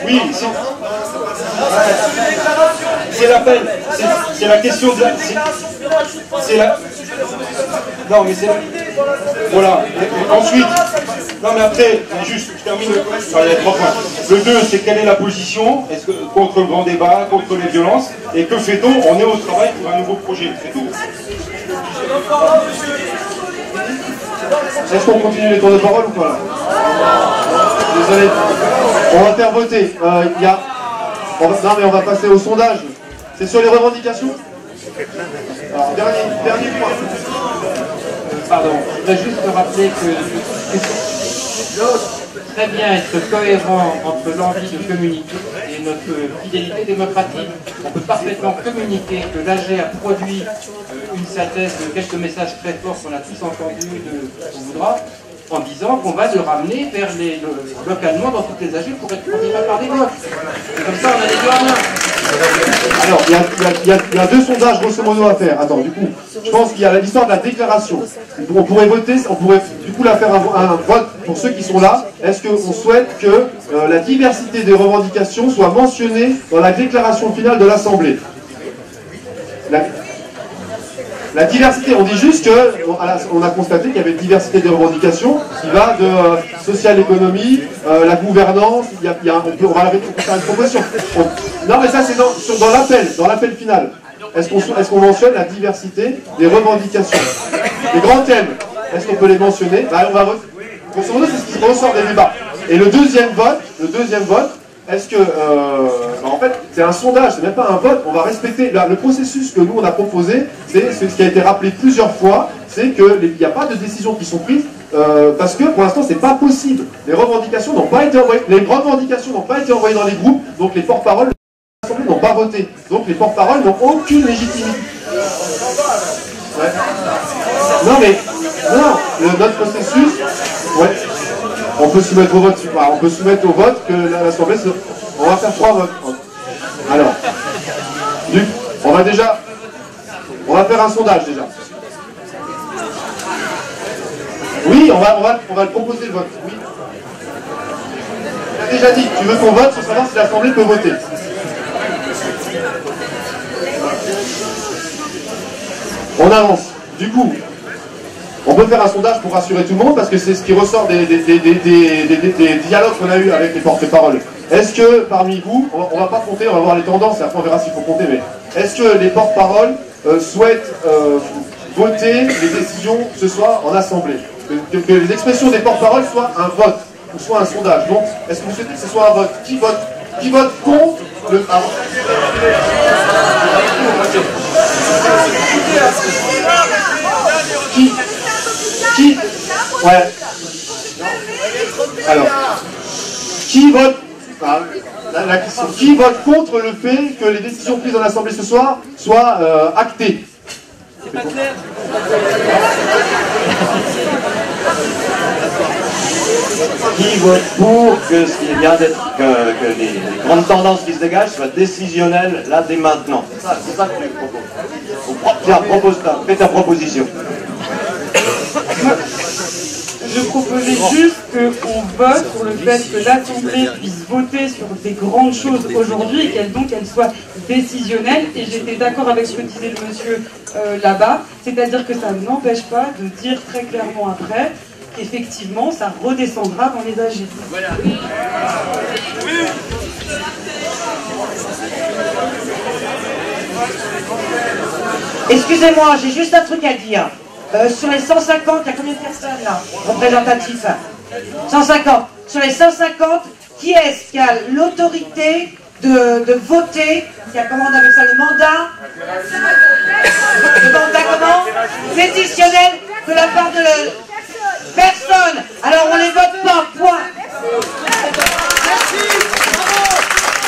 Oui, c'est l'appel. C'est la question de la... C'est la... Non, mais c'est... Voilà. Et ensuite... Non, mais après, juste, je termine. Enfin, il y a 3 points. Le 2, c'est quelle est la position contre le grand débat, contre les violences, et que fait-on? On est au travail pour un nouveau projet. C'est tout. Est-ce qu'on continue les tours de parole ou pas là? Désolé. On va faire voter. Non mais on va passer au sondage. C'est sur les revendications? Alors, dernier point. Pardon, je voudrais juste rappeler que très bien être cohérent entre l'envie de communiquer et notre fidélité démocratique. On peut parfaitement communiquer que l'AG a produit une synthèse de quelques messages très forts qu'on a tous entendus qu'on voudra, en disant qu'on va le ramener vers localement dans toutes les AG pour être produit par des votes. Et comme ça, on a les deux en main. Alors, il y a 2 sondages grosso modo à faire. Attends, du coup, je pense qu'il y a l'histoire de la déclaration. On pourrait voter, on pourrait du coup la faire un vote pour ceux qui sont là. Est-ce qu'on souhaite que la diversité des revendications soit mentionnée dans la déclaration finale de l'Assemblée? La diversité, on dit juste qu'on a constaté qu'il y avait une diversité des revendications qui va de social-économie, la gouvernance, on va faire une proposition. Non mais ça c'est dans l'appel final. Est-ce qu'on mentionne la diversité des revendications? Les grands thèmes, est-ce qu'on peut les mentionner? On va voter. Grosso modo, c'est ce qui ressort des débats. Et le deuxième vote, est-ce que, en fait, c'est un sondage, c'est même pas un vote, on va respecter, le processus que nous on a proposé, c'est ce qui a été rappelé plusieurs fois, c'est qu'il n'y a pas de décisions qui sont prises, parce que pour l'instant c'est pas possible. Les revendications n'ont pas été envoyées, dans les groupes, donc les porte-paroles de l'Assemblée n'ont pas voté. Donc les porte-paroles n'ont aucune légitimité. Ouais. Non mais, notre processus, ouais. On peut soumettre au vote, que l'Assemblée se... On va faire 3 votes. Alors, on va faire un sondage déjà. Oui, on va le proposer le vote. Oui. Tu as déjà dit, tu veux qu'on vote pour savoir si l'Assemblée peut voter. On avance. Du coup, on peut faire un sondage pour rassurer tout le monde, parce que c'est ce qui ressort des dialogues qu'on a eu avec les porte-paroles. Est-ce que parmi vous, on va pas compter, on va voir les tendances et après on verra s'il faut compter, mais est-ce que les porte-paroles souhaitent voter les décisions ce soir en assemblée, que les expressions des porte-paroles soient un vote, ou soit un sondage? Donc, est-ce que vous souhaitez que ce soit un vote? Qui vote contre le... Ouais. Alors, qui vote La question. Qui vote contre le fait que les décisions prises en Assemblée ce soir soient actées? C'est pas clair. Qui vote pour que ce qui vient d'être, que les grandes tendances qui se dégagent soient décisionnelles là dès maintenant? C'est ça que tu proposes. Tiens, fais ta proposition. Je proposais juste qu'on vote sur le fait que l'Assemblée puisse voter sur des grandes choses aujourd'hui et qu'elle soit décisionnelle. Et j'étais d'accord avec ce que disait le monsieur là-bas, c'est-à-dire que ça n'empêche pas de dire très clairement après qu'effectivement ça redescendra dans les AG. Voilà. Excusez-moi, j'ai juste un truc à dire. Sur les 150, il y a combien de personnes là, représentatifs? 150. Sur les 150, qui est-ce qui a l'autorité de voter, qui a, comment on appelle ça, le mandat comment décisionnel de la part de personne. Alors on les vote pas, point. Merci.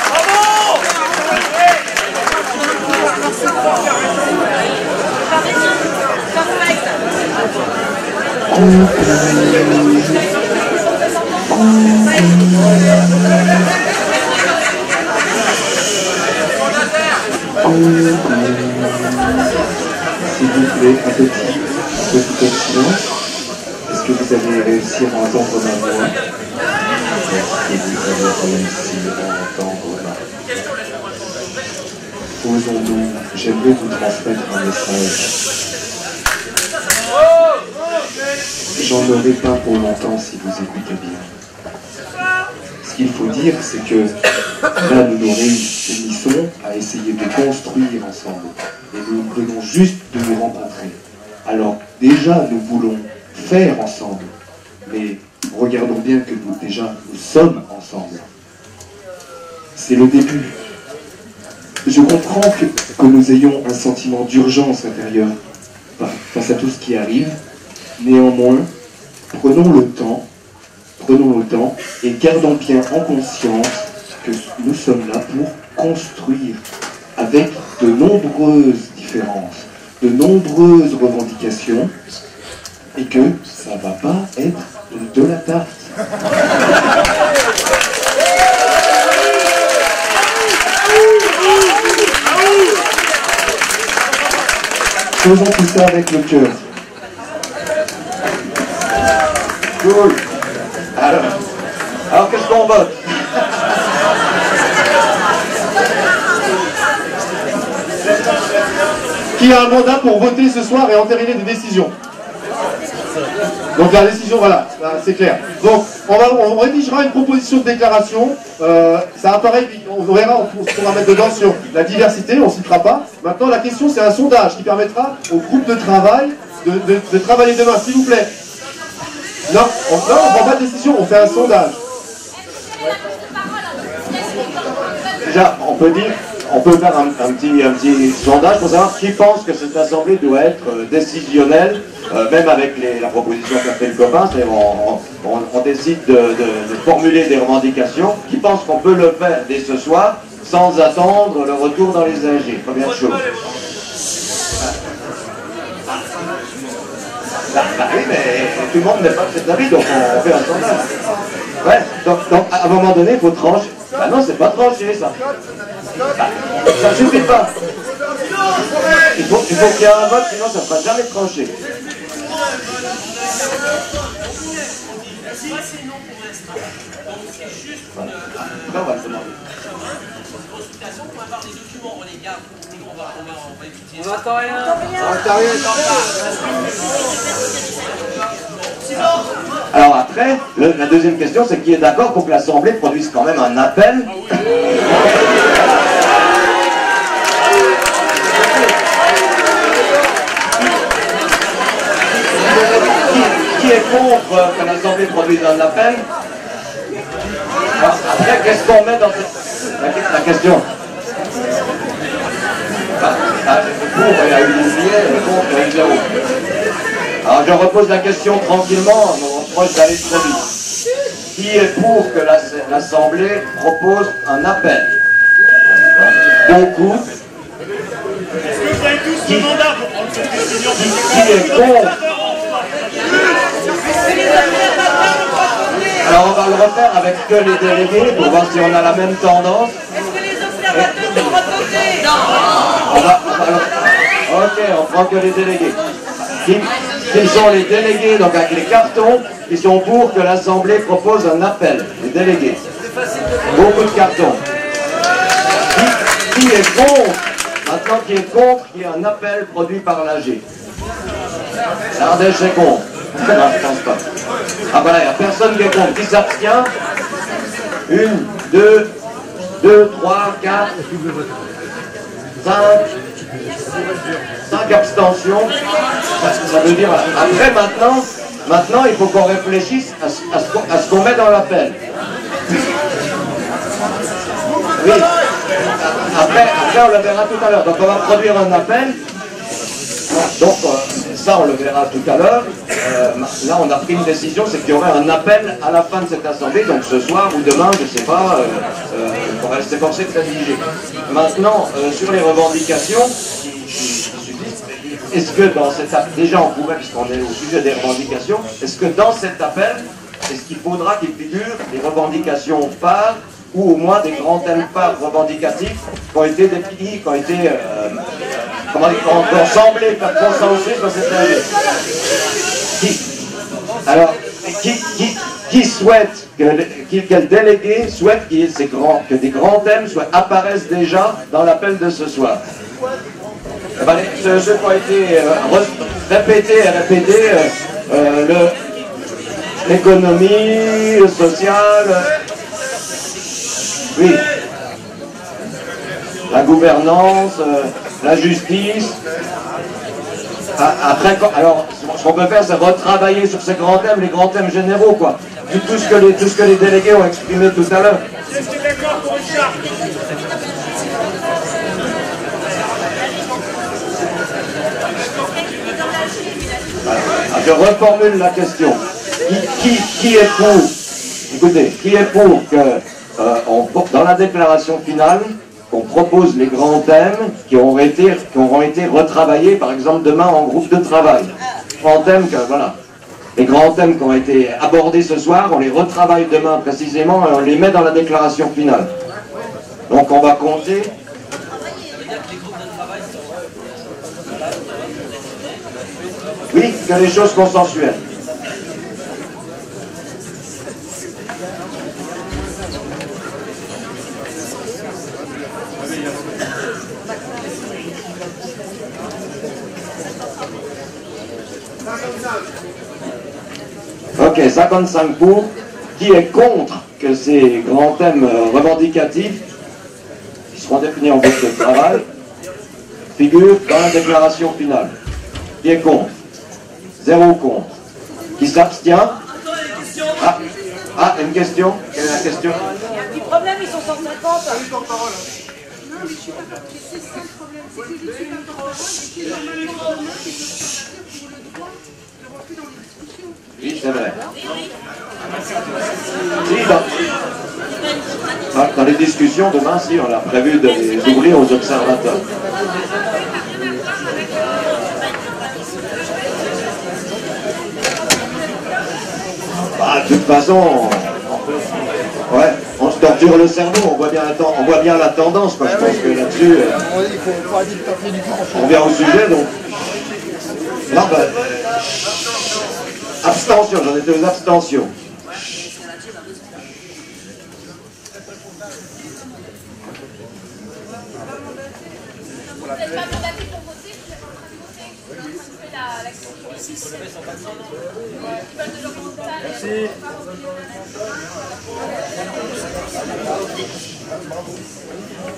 Bravo. S'il vous plaît, un petit silence. Est-ce que vous allez réussir à entendre ma voix? Est-ce que vous allez réussir à entendre ma voix? Posons-nous, j'aimerais vous transmettre un message. J'en aurai pas pour longtemps si vous écoutez bien. Ce qu'il faut dire, c'est que là, nous nous réunissons à essayer de construire ensemble. Et nous venons juste de nous rencontrer. Alors, déjà, nous voulons faire ensemble. Mais regardons bien que nous sommes ensemble. C'est le début. Je comprends que nous ayons un sentiment d'urgence intérieure face à tout ce qui arrive. Néanmoins, prenons le temps et gardons bien en conscience que nous sommes là pour construire avec de nombreuses différences, de nombreuses revendications et que ça ne va pas être de la tarte. Faisons tout ça avec le cœur. Cool. Alors qu'est-ce qu'on vote? Qui a un mandat pour voter ce soir et entériner des décisions? Donc la décision, voilà, c'est clair. Donc on rédigera une proposition de déclaration. Ça apparaît, on verra, on pourra mettre dedans sur la diversité, on ne citera pas. Maintenant la question, c'est un sondage qui permettra au groupe de travail de travailler demain, s'il vous plaît. Non, on ne prend pas de décision, on fait un sondage. Déjà, on peut faire un petit sondage pour savoir qui pense que cette assemblée doit être décisionnelle, même avec la proposition qu'a fait le copain, c'est-à-dire on décide de formuler des revendications. Qui pense qu'on peut le faire dès ce soir sans attendre le retour dans les AG? Première chose. Bah oui, mais tout le monde n'est pas de cet avis, donc on fait un sondage. Ouais, donc à un moment donné, il faut trancher. Bah non, c'est pas tranché, ça. Bah, ça ne suffit pas. Il faut qu'il y ait un vote, sinon ça ne sera jamais tranché. Voilà. Là, on va le demander. On n'entend rien. Alors après, la deuxième question, c'est qui est d'accord pour que l'Assemblée produise quand même un appel. Qui est contre que l'Assemblée produise un appel? Alors, après, qu'est-ce qu'on met dans la question? Pour, il y a eu des billets, contre, il y a eu 0. Alors je repose la question tranquillement, on se proche d'aller très vite. Qui est pour que l'Assemblée propose un appel? Beaucoup. Est-ce que vous avez tous le mandat pour prendre cette décision? Qui est contre? Alors on va le refaire avec que les délégués pour voir si on a la même tendance. Est-ce que les observateurs ont voté? Ok, on prend que les délégués. Qui sont les délégués, donc avec les cartons, qui sont pour que l'Assemblée propose un appel. Les délégués. Beaucoup de cartons. Qui est contre? Maintenant, qui est contre, qui est un appel produit par l'AG. L'Ardèche est contre. Non, je pense pas. Ah voilà, il n'y a personne qui est contre. Qui s'abstient? 1, 2, 3, 4, 5 abstentions. Ça veut dire, après maintenant il faut qu'on réfléchisse à ce qu'on met dans l'appel. Oui. Après on le verra tout à l'heure. Donc on va produire un appel. Donc ça on le verra tout à l'heure. Là on a pris une décision, c'est qu'il y aurait un appel à la fin de cette assemblée, donc ce soir ou demain, je ne sais pas, on va s'efforcer de rédiger. Maintenant, sur les revendications, est-ce que dans cet appel, déjà on pourrait, puisqu'on est au sujet des revendications, est-ce que dans cet appel, est-ce qu'il faudra qu'il figure des revendications phares ou au moins des grands thèmes phares revendicatifs qui ont été définis, qui ont été semblé faire consensus dans cette année? Alors, qui souhaite, quel délégué souhaite que des grands thèmes apparaissent déjà dans l'appel de ce soir? Ceux qui ont été répétés, l'économie, le social, oui, la gouvernance, la justice. Après, alors, ce qu'on peut faire, c'est retravailler sur ces grands thèmes, les grands thèmes généraux, quoi. Tout ce que les délégués ont exprimé tout à l'heure. Est-ce que d'accord pour une charte? Je reformule la question. Qui est pour, écoutez, qui est pour que, dans la déclaration finale, qu'on propose les grands thèmes qui auront été retravaillés, par exemple, demain en groupe de travail. Grands thèmes que, voilà. Les grands thèmes qui ont été abordés ce soir, on les retravaille demain précisément et on les met dans la déclaration finale. Donc on va compter. Oui, que les choses consensuelles. Ok, 55 pour. Qui est contre que ces grands thèmes revendicatifs, qui seront définis en groupe de travail, figurent dans la déclaration finale? Qui est contre? 0 contre. Qui s'abstient? Ah, une question? Quelle est la question? Il y a un petit problème, ils sont 150. Oui, c'est vrai. Dans les discussions demain, si, on a prévu de les ouvrir aux observateurs. De toute façon, on se torture le cerveau, on voit bien la tendance, quoi. Je pense que là-dessus, on vient au sujet, donc. Non, abstention, j'en étais aux abstentions.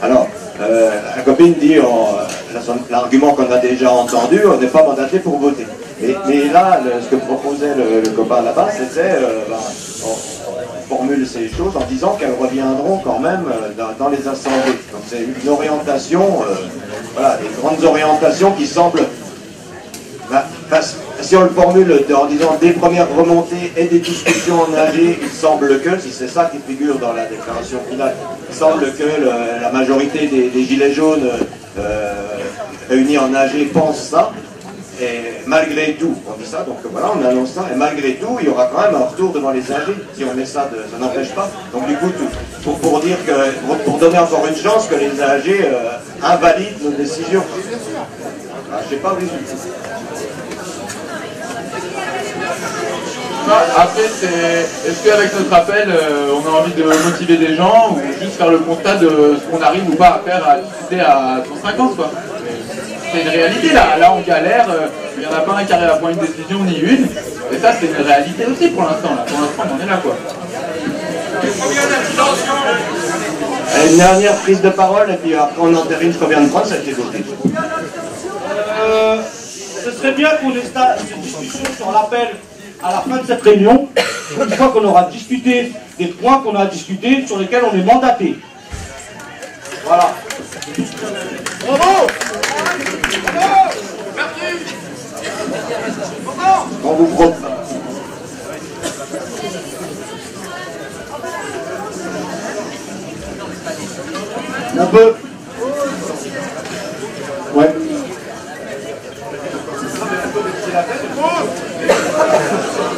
Alors, la copine dit, l'argument qu'on a déjà entendu, on n'est pas mandaté pour voter. Mais là, ce que proposait le copain là-bas, c'était, on formule ces choses en disant qu'elles reviendront quand même dans les assemblées. Donc c'est une orientation, voilà, des grandes orientations qui semblent... si on le formule en disant des premières remontées et des discussions en AG, il semble que, si c'est ça qui figure dans la déclaration finale, il semble que la majorité des gilets jaunes réunis en AG pensent ça. Et malgré tout, on dit ça, donc voilà, on annonce ça, et malgré tout, il y aura quand même un retour devant les AG, si on met ça, ça n'empêche pas. Donc du coup, pour dire que, pour donner encore une chance que les AG invalident nos décisions. Ah, je sais pas, oui. Après, est-ce qu'avec notre appel, on a envie de motiver des gens ou juste faire le constat de ce qu'on arrive ou pas à faire à discuter à 150 quoi. C'est une réalité là, on galère, il n'y en a pas un qui arrive à prendre une décision ni une, et ça c'est une réalité aussi pour l'instant là, on en est là quoi. Une dernière prise de parole et puis après on entérine ce qu'on vient de prendre, ça a été voté. Ce serait bien qu'on ait une discussion sur l'appel à la fin de cette réunion, une fois qu'on aura discuté des points qu'on a discutés sur lesquels on est mandaté. Voilà. Bravo! On vous propose. Un peu. Ouais.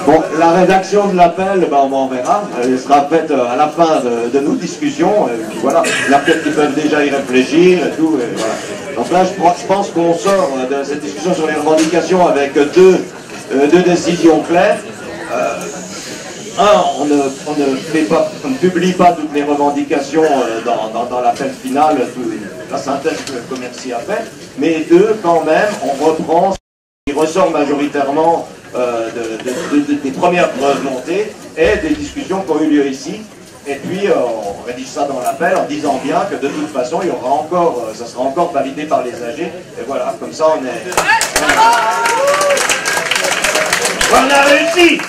Bon, la rédaction de l'appel, ben, on m'enverra. Elle sera faite à la fin de nos discussions. Et puis voilà, il y a peut-être qu'ils peuvent déjà y réfléchir et tout. Et voilà. Donc là, je pense qu'on sort de cette discussion sur les revendications avec deux décisions claires. On ne publie pas toutes les revendications dans l'appel final, la synthèse que le commercial a fait, mais deux, quand même, on reprend ce qui ressort majoritairement des premières remontées et des discussions qui ont eu lieu ici. Et puis, on rédige ça dans l'appel en disant bien que de toute façon, il y aura encore, ça sera encore validé par les AG. Et voilà, comme ça, on est... On a réussi!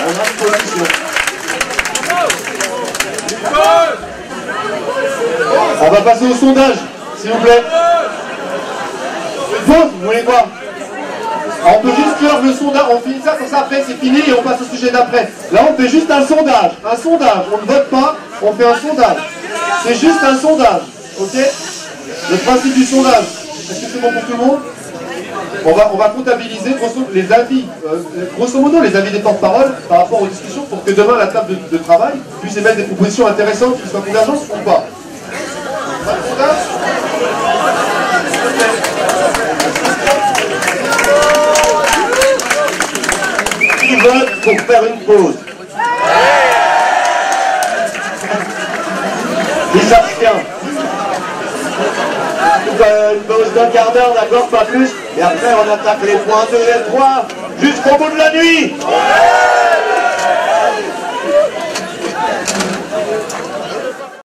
On a une position. On va passer au sondage, s'il vous plaît. Une pause, vous voulez quoi? On peut juste clore le sondage, on finit ça comme ça, après c'est fini et on passe au sujet d'après. Là on fait juste un sondage, on ne vote pas, on fait un sondage. C'est juste un sondage, ok? Le principe du sondage, est-ce que c'est bon pour tout le monde? On va comptabiliser les avis, grosso modo les avis des porte-parole par rapport aux discussions pour que demain la table de travail puisse émettre des propositions intéressantes qui soient convergentes ou pas. Pas de sondage? Qui vote pour faire une pause? Qui s'abstient? Une pause d'un quart d'heure, d'accord, pas plus. Et après on attaque les points 2 et 3 jusqu'au bout de la nuit.